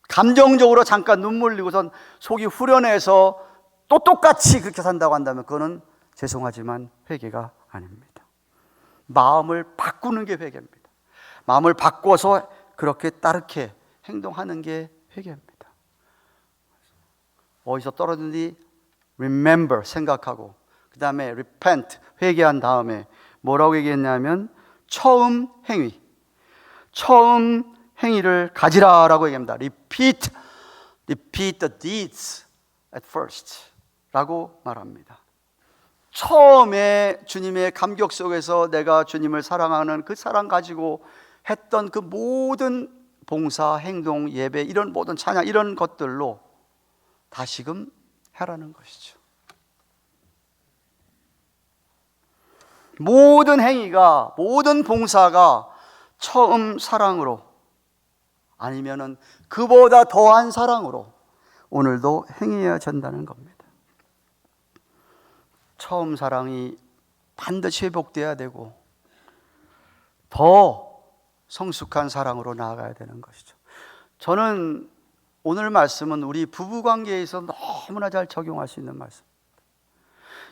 감정적으로 잠깐 눈물 흘리고선 속이 후련해서 또 똑같이 그렇게 산다고 한다면 그거는 죄송하지만 회개가 아닙니다. 마음을 바꾸는 게 회개입니다. 마음을 바꿔서 그렇게 따르게 행동하는 게 회개입니다. 어디서 떨어졌는지 remember, 생각하고, 그 다음에 repent, 회개한 다음에 뭐라고 얘기했냐면 처음 행위를 가지라라고 얘기합니다. repeat the deeds at first 라고 말합니다. 처음에 주님의 감격 속에서 내가 주님을 사랑하는 그 사랑 가지고 했던 그 모든 봉사, 행동, 예배, 이런 모든 찬양, 이런 것들로 다시금 하라는 것이죠. 모든 행위가, 모든 봉사가 처음 사랑으로, 아니면은 그보다 더한 사랑으로 오늘도 행해야 된다는 겁니다. 처음 사랑이 반드시 회복돼야 되고 더 성숙한 사랑으로 나아가야 되는 것이죠. 저는 오늘 말씀은 우리 부부관계에서 너무나 잘 적용할 수 있는 말씀.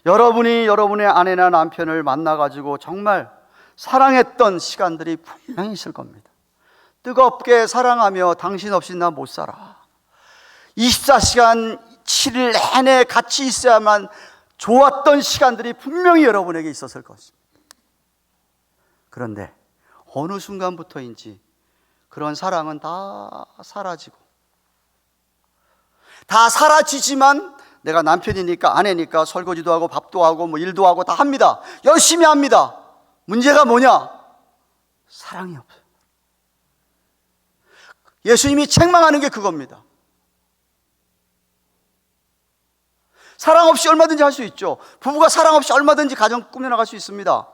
여러분이 여러분의 아내나 남편을 만나가지고 정말 사랑했던 시간들이 분명히 있을 겁니다. 뜨겁게 사랑하며 당신 없이 나 못 살아. 24시간 7일 내내 같이 있어야만 좋았던 시간들이 분명히 여러분에게 있었을 것입니다. 그런데 어느 순간부터인지 그런 사랑은 다 사라지고, 다 사라지지만 내가 남편이니까 아내니까 설거지도 하고 밥도 하고 뭐 일도 하고 다 합니다. 열심히 합니다. 문제가 뭐냐? 사랑이 없어요. 예수님이 책망하는 게 그겁니다. 사랑 없이 얼마든지 할 수 있죠. 부부가 사랑 없이 얼마든지 가정 꾸며나갈 수 있습니다.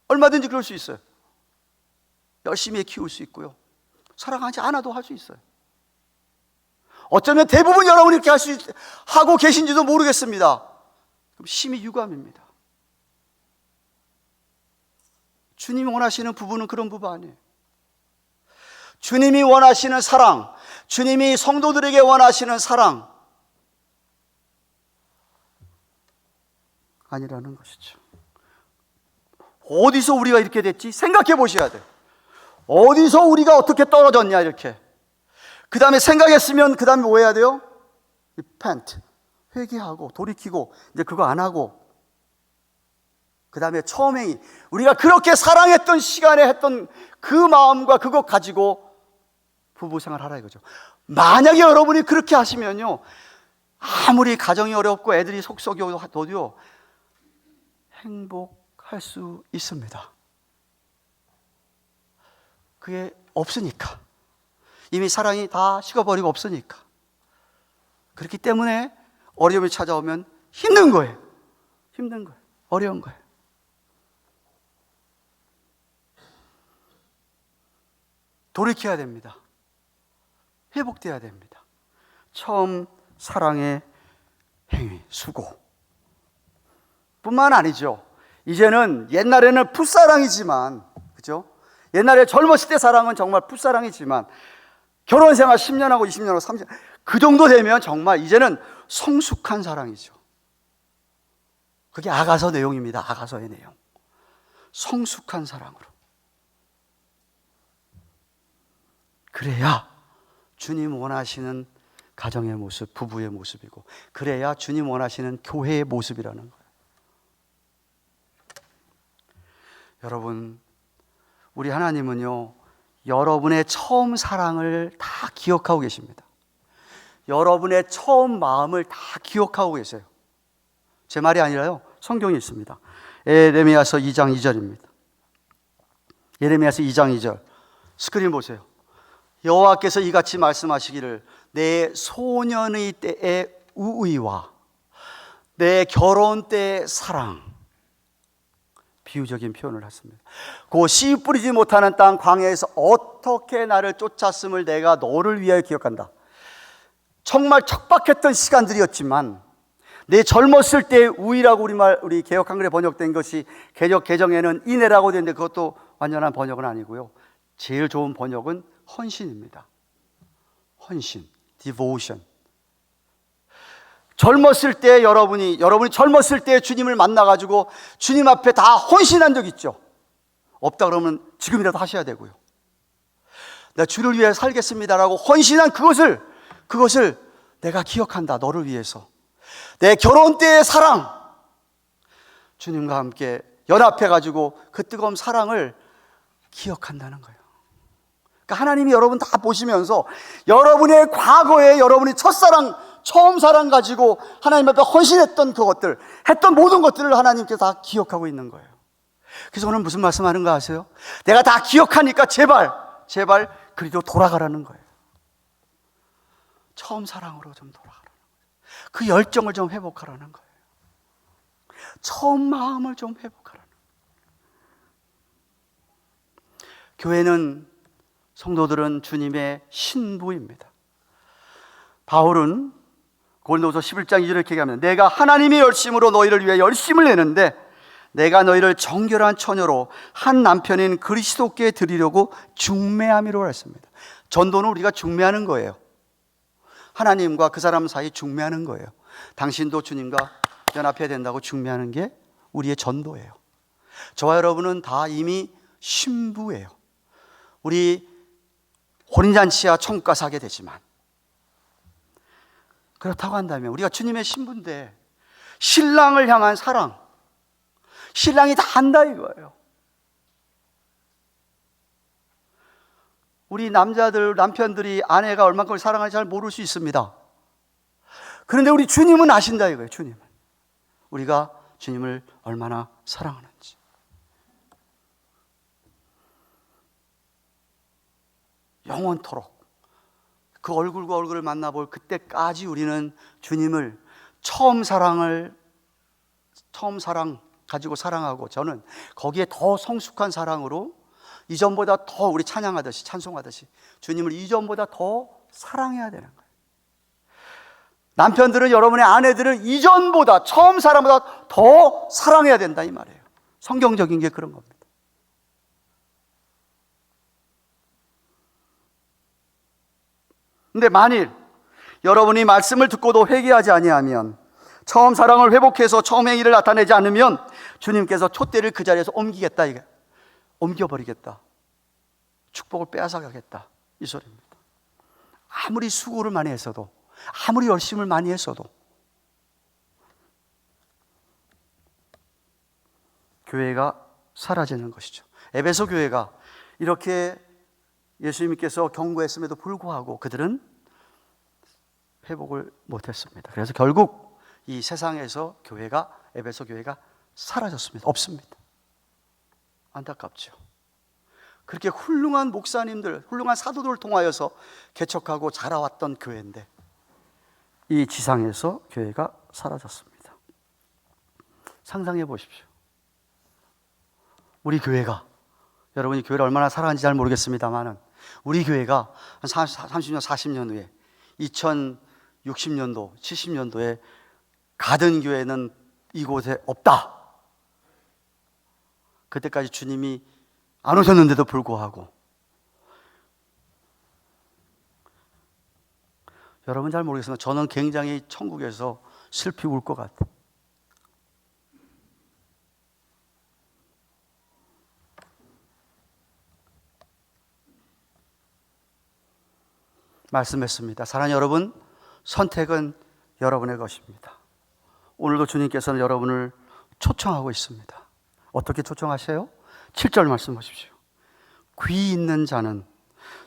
얼마든지 그럴 수 있어요. 열심히 키울 수 있고요. 사랑하지 않아도 할 수 있어요. 어쩌면 대부분 여러분이 이렇게 하고 계신지도 모르겠습니다. 그럼 심히 유감입니다. 주님이 원하시는 부부는 그런 부부 아니에요. 주님이 원하시는 사랑, 주님이 성도들에게 원하시는 사랑 아니라는 것이죠. 어디서 우리가 이렇게 됐지? 생각해 보셔야 돼요. 어디서 우리가 어떻게 떨어졌냐 이렇게. 그 다음에 생각했으면 그 다음에 뭐 해야 돼요? repent, 회개하고 돌이키고 이제 그거 안 하고 그 다음에 처음에 우리가 그렇게 사랑했던 시간에 했던 그 마음과 그것 가지고 부부생활 하라 이거죠. 만약에 여러분이 그렇게 하시면요, 아무리 가정이 어렵고 애들이 속썩여도요 행복할 수 있습니다. 그게 없으니까. 이미 사랑이 다 식어버리고 없으니까. 그렇기 때문에 어려움이 찾아오면 힘든 거예요. 힘든 거예요. 어려운 거예요. 돌이켜야 됩니다. 회복돼야 됩니다. 처음 사랑의 행위, 수고 뿐만 아니죠. 이제는 옛날에는 풋사랑이지만, 그죠? 옛날에 젊었을 때 사랑은 정말 풋사랑이지만 결혼 생활 10년하고 20년하고 30년 그 정도 되면 정말 이제는 성숙한 사랑이죠. 그게 아가서 내용입니다. 아가서의 내용. 성숙한 사랑으로. 그래야 주님 원하시는 가정의 모습, 부부의 모습이고, 그래야 주님 원하시는 교회의 모습이라는 거예요. 여러분, 우리 하나님은요, 여러분의 처음 사랑을 다 기억하고 계십니다. 여러분의 처음 마음을 다 기억하고 계세요. 제 말이 아니라요, 성경이 있습니다. 예레미야서 2장 2절입니다. 예레미야서 2장 2절. 스크린 보세요. 여호와께서 이같이 말씀하시기를 내 소년의 때의 우의와 내 결혼 때의 사랑, 비유적인 표현을 했습니다. 그 씨 뿌리지 못하는 땅 광야에서 어떻게 나를 쫓았음을 내가 너를 위하여 기억한다. 정말 척박했던 시간들이었지만 내 젊었을 때의 우의라고 우리 개역 한글에 번역된 것이 개정에는 인애라고 되는데 그것도 완전한 번역은 아니고요. 제일 좋은 번역은 헌신입니다. 헌신, devotion. 젊었을 때 여러분이 젊었을 때 주님을 만나가지고 주님 앞에 다 헌신한 적 있죠? 없다 그러면 지금이라도 하셔야 되고요. 내가 주를 위해 살겠습니다라고 헌신한 그것을 내가 기억한다. 너를 위해서. 내 결혼 때의 사랑, 주님과 함께 연합해가지고 그 뜨거운 사랑을 기억한다는 거예요. 그러니까 하나님이 여러분 다 보시면서 여러분의 과거에 여러분이 첫사랑, 처음 사랑 가지고 하나님 앞에 헌신했던 그것들, 했던 모든 것들을 하나님께서 다 기억하고 있는 거예요. 그래서 오늘 무슨 말씀하는가 아세요? 내가 다 기억하니까 제발 그리로 돌아가라는 거예요. 처음 사랑으로 좀 돌아가라는 거예요. 그 열정을 좀 회복하라는 거예요. 처음 마음을 좀 회복하라는 거예요. 교회는, 성도들은 주님의 신부입니다. 바울은 고린도서 11장 2절에 이렇게 얘기합니다. 내가 하나님의 열심으로 너희를 위해 열심을 내는데 내가 너희를 정결한 처녀로 한 남편인 그리스도께 드리려고 중매함이라고 했습니다. 전도는 우리가 중매하는 거예요. 하나님과 그 사람 사이 중매하는 거예요. 당신도 주님과 연합해야 된다고 중매하는 게 우리의 전도예요. 저와 여러분은 다 이미 신부예요. 우리 혼인잔치야 천국가서 하게 되지만, 그렇다고 한다면 우리가 주님의 신부인데 신랑을 향한 사랑, 신랑이 다 한다 이거예요. 우리 남편들이 아내가 얼마큼 사랑하는지 잘 모를 수 있습니다. 그런데 우리 주님은 아신다 이거예요. 주님은, 우리가 주님을 얼마나 사랑하는지. 영원토록 그 얼굴과 얼굴을 만나볼 그때까지 우리는 주님을 처음 사랑 가지고 사랑하고, 저는 거기에 더 성숙한 사랑으로 이전보다 더 우리 찬송하듯이 주님을 이전보다 더 사랑해야 되는 거예요. 남편들은 여러분의 아내들을 이전보다, 처음 사랑보다 더 사랑해야 된다 이 말이에요. 성경적인 게 그런 겁니다. 근데 만일 여러분이 말씀을 듣고도 회개하지 아니하면, 처음 사랑을 회복해서 처음의 일을 나타내지 않으면 주님께서 촛대를 그 자리에서 옮기겠다, 이게 옮겨버리겠다, 축복을 빼앗아가겠다 이 소리입니다. 아무리 수고를 많이 했어도, 아무리 열심을 많이 했어도 교회가 사라지는 것이죠. 에베소 교회가 이렇게 예수님께서 경고했음에도 불구하고 그들은 회복을 못했습니다. 그래서 결국 이 세상에서 교회가, 에베소 교회가 사라졌습니다. 없습니다. 안타깝죠. 그렇게 훌륭한 목사님들, 훌륭한 사도들을 통하여서 개척하고 자라왔던 교회인데 이 지상에서 교회가 사라졌습니다. 상상해 보십시오. 우리 교회가, 여러분이 교회를 얼마나 사랑하는지 잘 모르겠습니다만, 우리 교회가 한 30년, 40년 후에 2060년도, 70년도에 가든 교회는 이곳에 없다. 그때까지 주님이 안 오셨는데도 불구하고, 여러분 잘 모르겠으나 저는 굉장히 천국에서 슬피 울 것 같아요. 말씀했습니다. 사랑하는 여러분, 선택은 여러분의 것입니다. 오늘도 주님께서는 여러분을 초청하고 있습니다. 어떻게 초청하세요? 7절 말씀 보십시오. 귀 있는 자는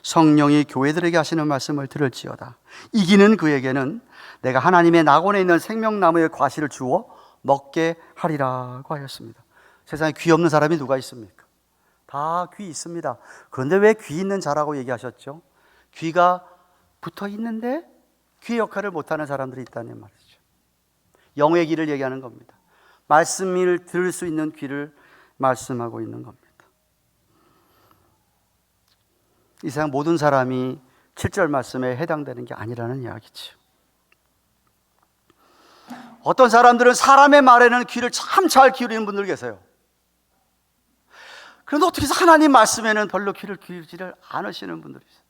성령이 교회들에게 하시는 말씀을 들을지어다. 이기는 그에게는 내가 하나님의 낙원에 있는 생명나무의 과실을 주어 먹게 하리라고 하였습니다. 세상에 귀 없는 사람이 누가 있습니까? 다 귀 있습니다. 그런데 왜 귀 있는 자라고 얘기하셨죠? 귀가 붙어 있는데 귀의 역할을 못하는 사람들이 있다는 말이죠. 영의 귀를 얘기하는 겁니다. 말씀을 들을 수 있는 귀를 말씀하고 있는 겁니다. 이 세상 모든 사람이 7절 말씀에 해당되는 게 아니라는 이야기죠. 어떤 사람들은 사람의 말에는 귀를 참 잘 기울이는 분들 계세요. 그런데 어떻게 해서 하나님 말씀에는 별로 귀를 기울이지를 않으시는 분들이 있어요.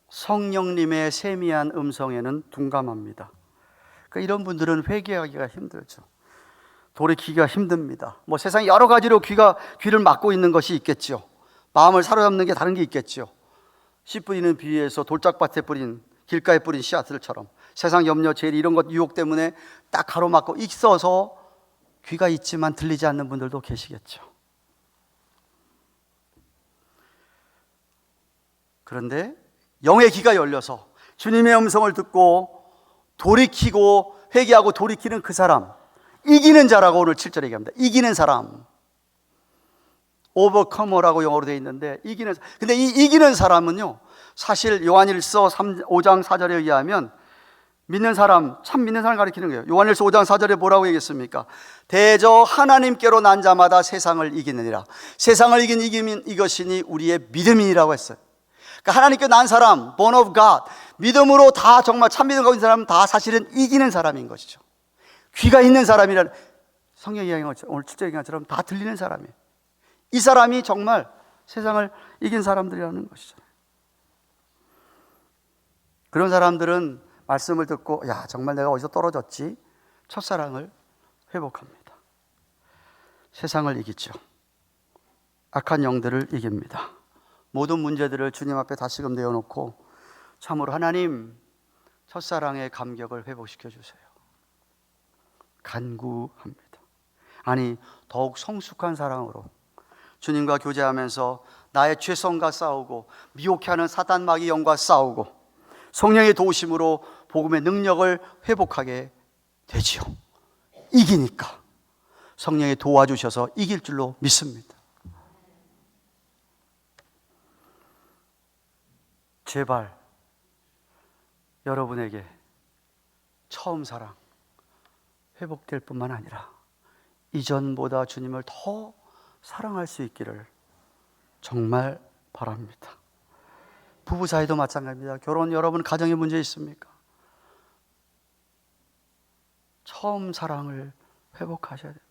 성령님의 세미한 음성에는 둔감합니다. 그러니까 이런 분들은 회개하기가 힘들죠. 돌이키기가 힘듭니다. 뭐 세상에 여러 가지로 귀를 막고 있는 것이 있겠죠. 마음을 사로잡는 게 다른 게 있겠죠. 씨 뿌리는 비유에서 돌짝밭에 뿌린, 길가에 뿌린 씨앗들처럼 세상 염려, 죄 이런 것 유혹 때문에 딱 가로막고 있어서 귀가 있지만 들리지 않는 분들도 계시겠죠. 그런데 영의 귀가 열려서 주님의 음성을 듣고 돌이키고 회개하고 돌이키는 그 사람, 이기는 자라고 오늘 7절에 얘기합니다. 이기는 사람, overcomer라고 영어로 되어 있는데 근데 이 이기는 사람은요, 사실 요한일서 5장 4절에 의하면 믿는 사람, 참 믿는 사람을 가리키는 거예요. 요한일서 5장 4절에 뭐라고 얘기했습니까? 대저 하나님께로 난 자마다 세상을 이기느니라. 세상을 이긴 이김인 이것이니 우리의 믿음이라고 했어요. 그러니까 하나님께 난 사람, born of God, 믿음으로 다 정말 참 믿음 가진 사람은 다 사실은 이기는 사람인 것이죠. 귀가 있는 사람이란, 성경이 이야기한 것처럼, 오늘 7절 얘기한 것처럼 다 들리는 사람이에요. 이 사람이 정말 세상을 이긴 사람들이라는 것이죠. 그런 사람들은 말씀을 듣고, 야, 정말 내가 어디서 떨어졌지? 첫사랑을 회복합니다. 세상을 이기죠. 악한 영들을 이깁니다. 모든 문제들을 주님 앞에 다시금 내어놓고 참으로 하나님, 첫사랑의 감격을 회복시켜 주세요. 간구합니다. 아니, 더욱 성숙한 사랑으로 주님과 교제하면서 나의 죄성과 싸우고 미혹해 하는 사단 마귀 영과 싸우고 성령의 도우심으로 복음의 능력을 회복하게 되지요. 이기니까 성령이 도와주셔서 이길 줄로 믿습니다. 제발 여러분에게 처음 사랑 회복될 뿐만 아니라 이전보다 주님을 더 사랑할 수 있기를 정말 바랍니다. 부부 사이도 마찬가지입니다. 결혼 여러분 가정에 문제 있습니까? 처음 사랑을 회복하셔야 됩니다.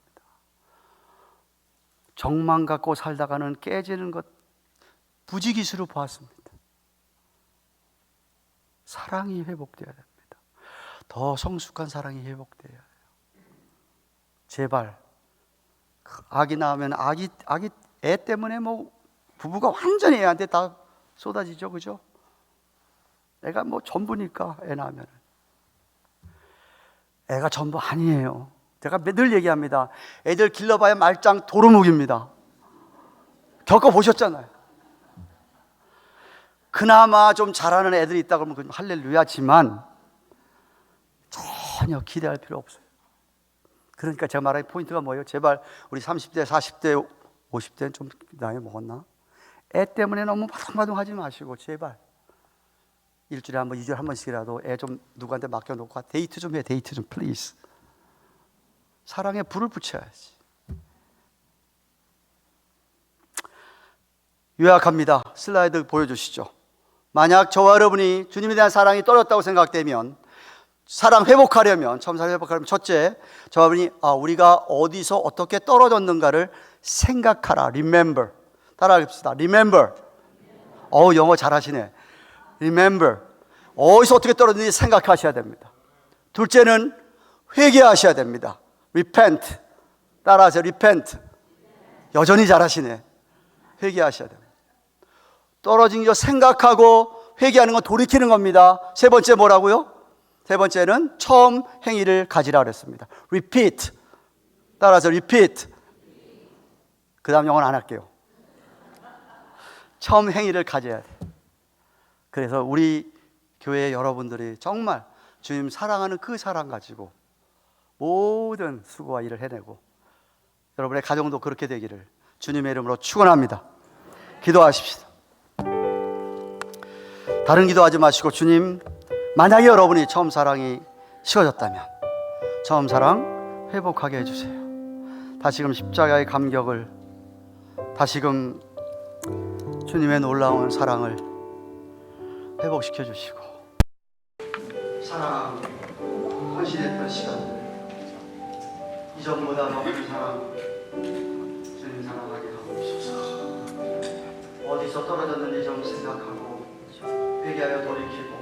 정만 갖고 살다가는 깨지는 것 부지기수로 보았습니다. 사랑이 회복되어야 됩니다. 더 성숙한 사랑이 회복되어야 해요. 제발 아기 낳으면 아기 애 때문에 뭐 부부가 완전히 애한테 다 쏟아지죠, 그죠? 애가 뭐 전부니까 애 낳으면 애가 전부 아니에요. 제가 늘 얘기합니다. 애들 길러봐야 말짱 도루묵입니다. 겪어보셨잖아요. 그나마 좀 잘하는 애들이 있다 그러면 할렐루야지만 전혀 기대할 필요 없어요. 그러니까 제가 말하는 포인트가 뭐예요? 제발 우리 30대, 40대, 50대는 좀 나이 먹었나? 애 때문에 너무 바둥바둥 하지 마시고 제발 일주일에 한 번, 2주일에 한 번씩이라도 애 좀 누구한테 맡겨놓고 데이트 좀 해. 데이트 좀 플리즈. 사랑에 불을 붙여야지. 요약합니다. 슬라이드 보여주시죠. 만약 저와 여러분이 주님에 대한 사랑이 떨어졌다고 생각되면, 사랑 회복하려면, 처음 사랑 회복하려면 첫째, 저와 여러분이 우리가 어디서 어떻게 떨어졌는가를 생각하라. Remember. 따라합시다. Remember. 영어 잘하시네. Remember. 어디서 어떻게 떨어졌는지 생각하셔야 됩니다. 둘째는 회개하셔야 됩니다. Repent. 따라하세요. Repent. 여전히 잘하시네. 회개하셔야 됩니다. 떨어진 거 생각하고 회개하는 건 돌이키는 겁니다. 세 번째 뭐라고요? 세 번째는 처음 행위를 가지라 그랬습니다. Repeat. 따라서 repeat. 그 다음 영어는 안 할게요. 처음 행위를 가져야 돼. 그래서 우리 교회 여러분들이 정말 주님 사랑하는 그 사랑 가지고 모든 수고와 일을 해내고 여러분의 가정도 그렇게 되기를 주님의 이름으로 축원합니다. 기도하십시다. 다른 기도하지 마시고, 주님, 만약에 여러분이 처음 사랑이 식어졌다면 처음 사랑 회복하게 해주세요. 다시금 십자가의 감격을, 다시금 주님의 놀라운 사랑을 회복시켜 주시고, 사랑 헌신했던 시간들 이전보다 더 큰 사랑 주님 사랑하게 하고 주소서. 어디서 떨어졌는지 좀 생각하고 회개하여 돌이키고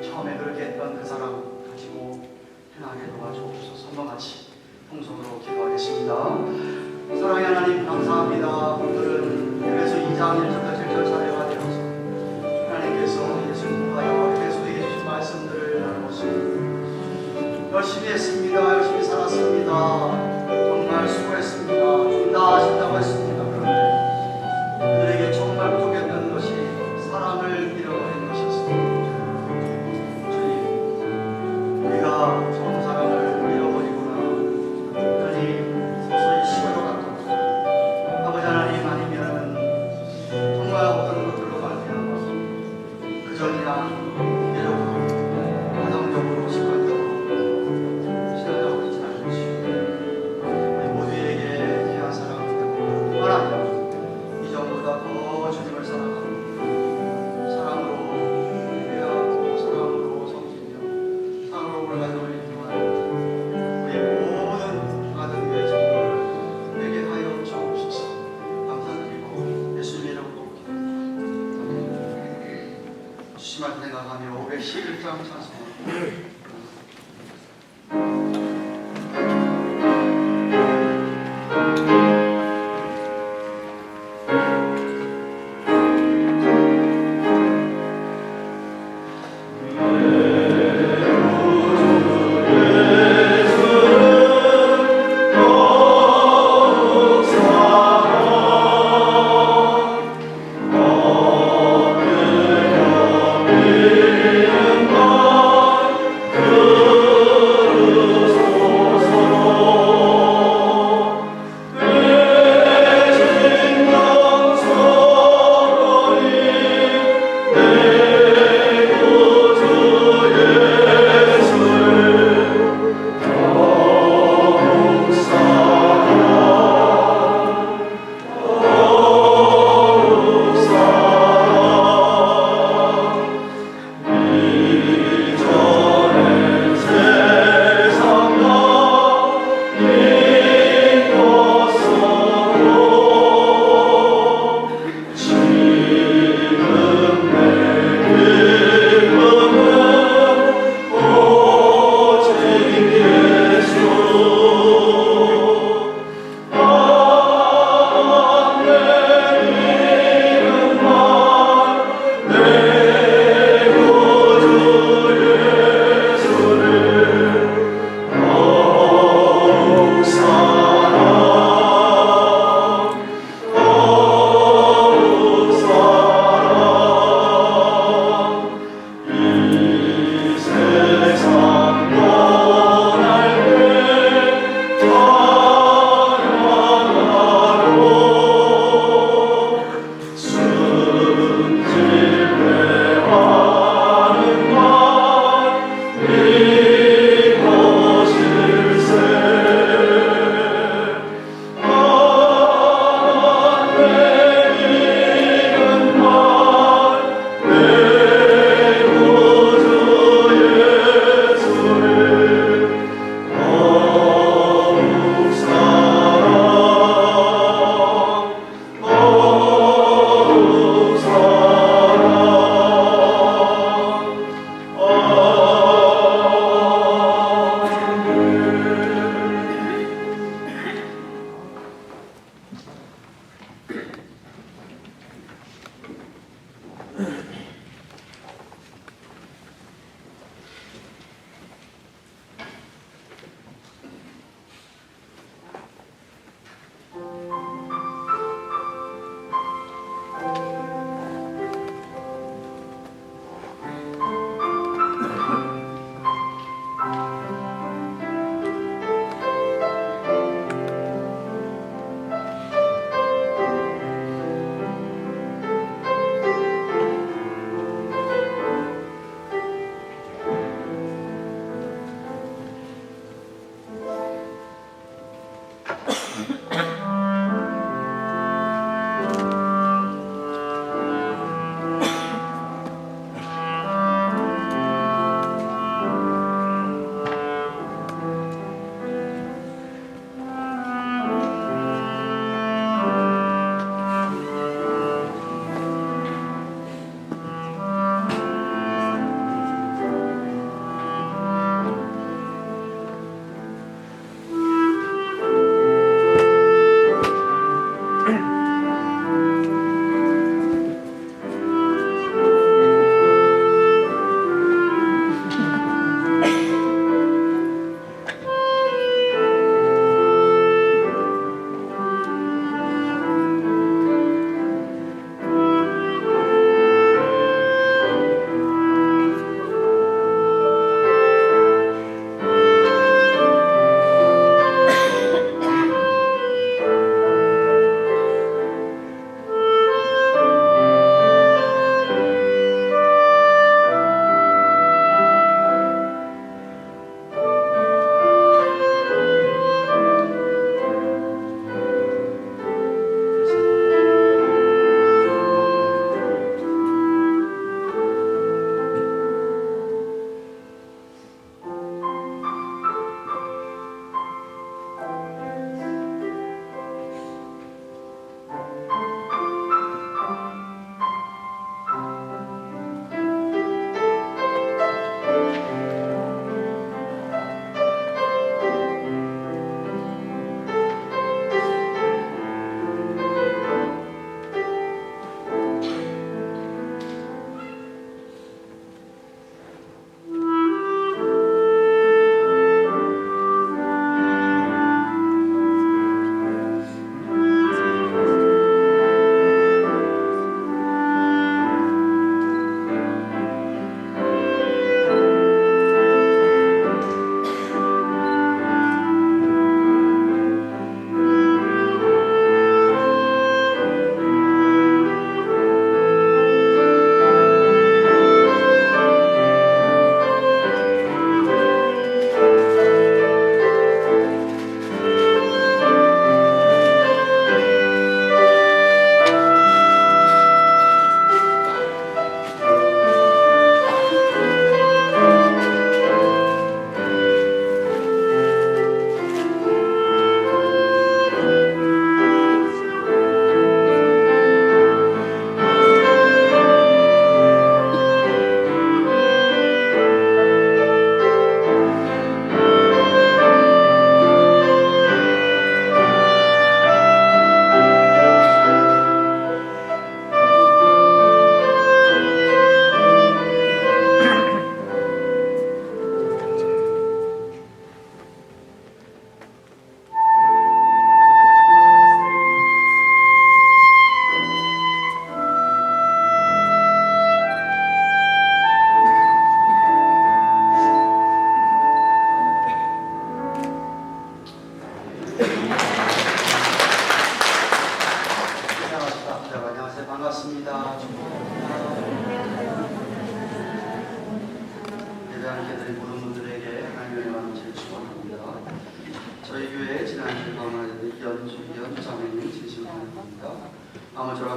처음에 그렇게 했던 그 사랑 가지고 편하게 도와주옵소서. 한번 같이 통성으로 기도하겠습니다. 사랑의 하나님 감사합니다. 오늘은 에베소 2장 1절부터 7절 사례가 되어서 하나님께서 예수님 통하여 에베소에게 주신 말씀들을 나누었습니다. 열심히 했습니다. 열심히 살았습니다. 정말 수고했습니다. 다 하신다고 했습니다. 그런데 그들에게 정말 부족했던 것이 사랑을 잃어버린 것이었습니다. 주님, 우리가 처음 사랑을 잃어버리구나, 그러니 서서히 식어져갔구나. 아버지 하나님, 아니면 정말 어떤 것들로 말미암아 그전이나 이대로 가정적으로 습관적으로 신앙적으로 지나는 것이 우리 모두에게 귀한 사랑을 하나님, 이전보다 더 주님을 사랑하고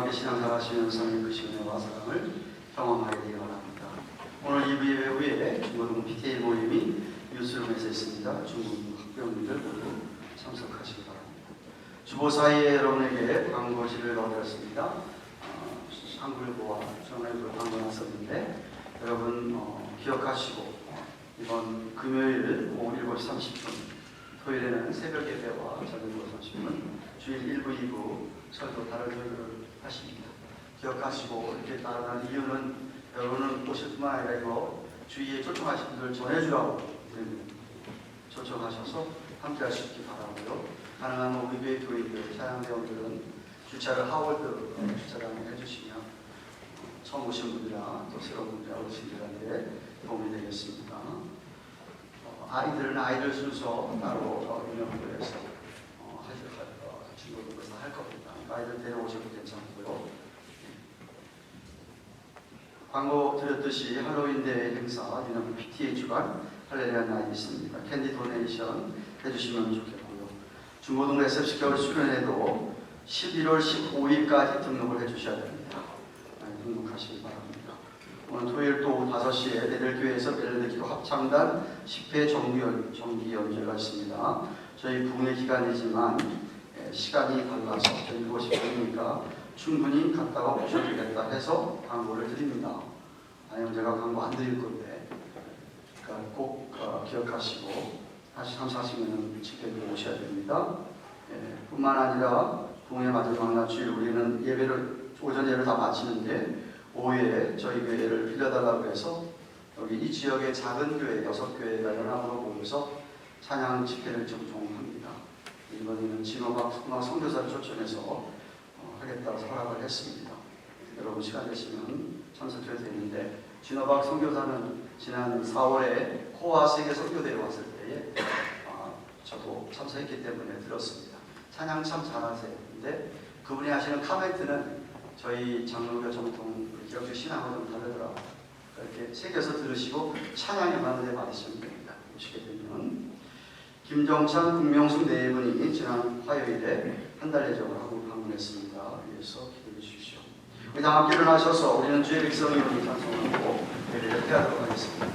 함께 신앙생활하시는 성령 그 시간과 사랑을 경험하게 되기 바랍니다. 오늘 2부 예배 후에 중고등 PTA 모임이 뉴스룸에서 있습니다. 중고등 학부형님들 모두 참석하시기 바랍니다. 주보 사이에 여러분에게 광고지를 넣어드렸습니다. 한글보와 전화일보를 광고 났었는데 여러분 기억하시고 이번 금요일 오후 7시 30분, 토요일에는 새벽 예배와 저녁 30분, 주일 1부, 2부 설교 다른 설교를 하십니다. 기억하시고 이렇게 따르는 이유는 여러분은 오실 뿐만 아니라 이거 주위에 초청하신 분들 전해주라고 초청하셔서 함께 하시기 바라고요. 가능하면 우리 교회들, 찬양대원들은 주차를 하월드 주차장에 해주시면 처음 오신 분들이나 또 새로운 분들, 어르신들한테 도움이 되겠습니다. 아이들은 아이들 순서 따로 운영을 해서 중고등부에서 할 겁니다. 아이들 데려오셔도 괜찮고요. 광고 드렸듯이 할로윈 대회 행사 유나무 PTA 주간 할렐루야 나이 있습니다. 캔디 도네이션 해주시면 좋겠고요. 중고등 레셉시 겨울 수련회도 11월 15일까지 등록을 해주셔야 됩니다. 등록하시기 바랍니다. 오늘 토요일 또 오후 5시에 베델교회에서 베델기도 합창단 10회 정기 연주가 있습니다. 저희 부흥의 기간이지만 시간이 달라서 7시 반이니까 충분히 갔다가 오셔도 되겠다 해서 광고를 드립니다. 아니면 제가 광고 안 드릴 건데 그러니까 꼭 기억하시고 다시 참석하시면 집회에 오셔야 됩니다. 뿐만 아니라 부흥의 마지막 날 주일 우리는 예배를 오전 예배를 다 마치는데 오후에 저희 교회를 빌려달라고 해서 여기 이 지역의 작은 교회 6교회가 연합으로 모여서 찬양 집회를 종합니다. 이번에는 진호박 선교사를 초청해서 하겠다고 허락을 했습니다. 여러분 시간 되시면 참석해도 되는데 진호박 선교사는 지난 4월에 코아 세계 선교대회 왔을 때에 저도 참석했기 때문에 들었습니다. 찬양 참 잘하세요. 근데 그분이 하시는 카멘트는 저희 장로교 정통 기억주 신앙과 좀 다르더라고요. 이렇게 새겨서 들으시고 찬양에 맞는 데 받으시면 됩니다. 오시게 되면 김정찬, 국명숙 네 분이 지난 화요일에 한 달 예정을 하고 방문했습니다. 위해서 기도해 주십시오. 우리 다 함께 일어나셔서 우리는 주의 백성을 찬송하고 예배를 해하도록 하겠습니다.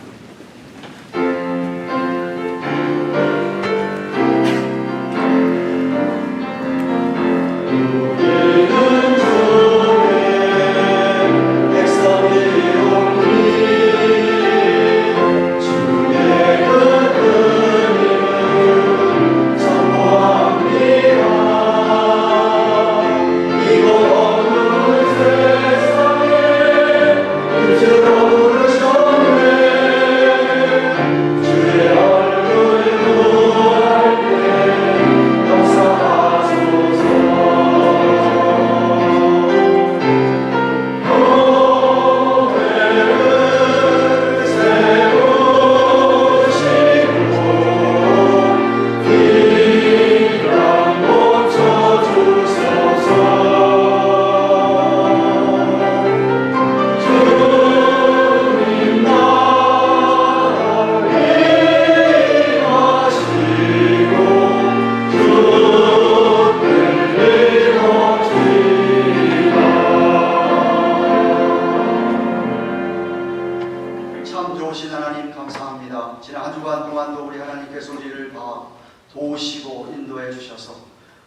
도우시고 인도해 주셔서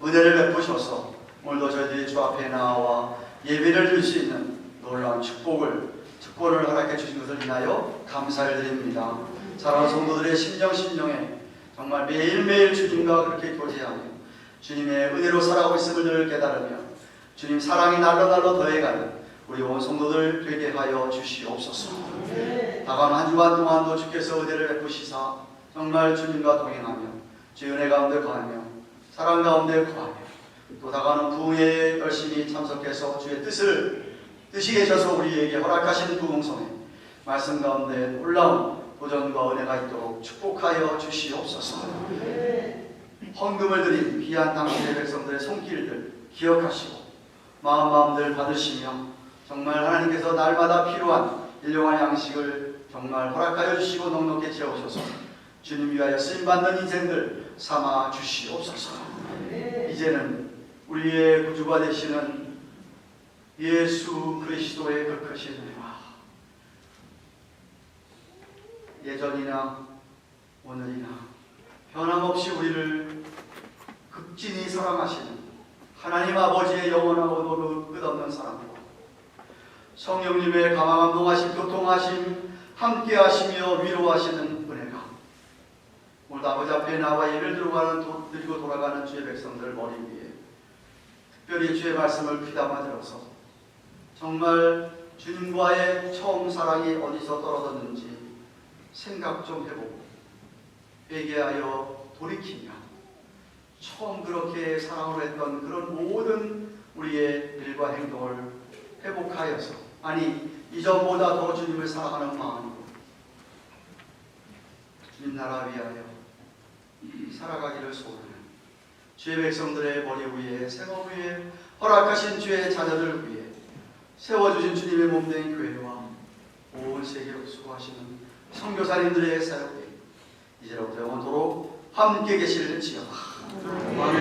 은혜를 베푸셔서 오늘도 저희들이 주 앞에 나와 예배를 드릴 수 있는 놀라운 특권을 허락해 주신 것을 인하여 감사를 드립니다. 사랑하는 성도들의 심령에 정말 매일매일 주님과 그렇게 교제하며 주님의 은혜로 살아가고 있음을 늘 깨달으며 주님 사랑이 날로 더해가는 우리 온 성도들 되게 하여 주시옵소서. 다가오는 한 주간 동안도 주께서 은혜를 베푸시사 정말 주님과 동행하며 주의 은혜 가운데 거하며 사랑 가운데 거하며 또 다가오는 부흥에 열심히 참석해서 주의 뜻이 계셔서 우리에게 허락하신 부흥성에 말씀 가운데 놀라운 도전과 은혜가 있도록 축복하여 주시옵소서. 헌금을 드린 귀한 당신의 백성들의 손길들 기억하시고 마음들 받으시며 정말 하나님께서 날마다 필요한 일용할 양식을 정말 허락하여 주시고 넉넉히 채우셔서 주님 위하여 쓰임받는 인생들 삼아 주시옵소서. 이제는 우리의 구주가 되시는 예수 그리스도의 그 크신 은혜와 예전이나 오늘이나 변함없이 우리를 극진히 사랑하시는 하나님 아버지의 영원하고도 끝없는 사랑과 성령님의 감화감 동하심 교통하심 함께하시며 위로하시는 은혜가 오늘 아버지 앞에 나와 예배를 드리고 돌아가는 주의 백성들 머리 위에 특별히 주의 말씀을 귀담아 들어서 정말 주님과의 처음 사랑이 어디서 떨어졌는지 생각 좀 해보고 회개하여 돌이키며 처음 그렇게 사랑을 했던 그런 모든 우리의 일과 행동을 회복하여서 아니 이전보다 더 주님을 사랑하는 마음으로 주님 나라 위하여 살아가기를 소원하는 주의 백성들의 머리 위에 생업 위에 허락하신 주의 자녀들 위에 세워주신 주님의 몸된 교회와 온 세계로 수고하시는 선교사님들의 사역에 이제로부터 영원토록 함께 계실지어다.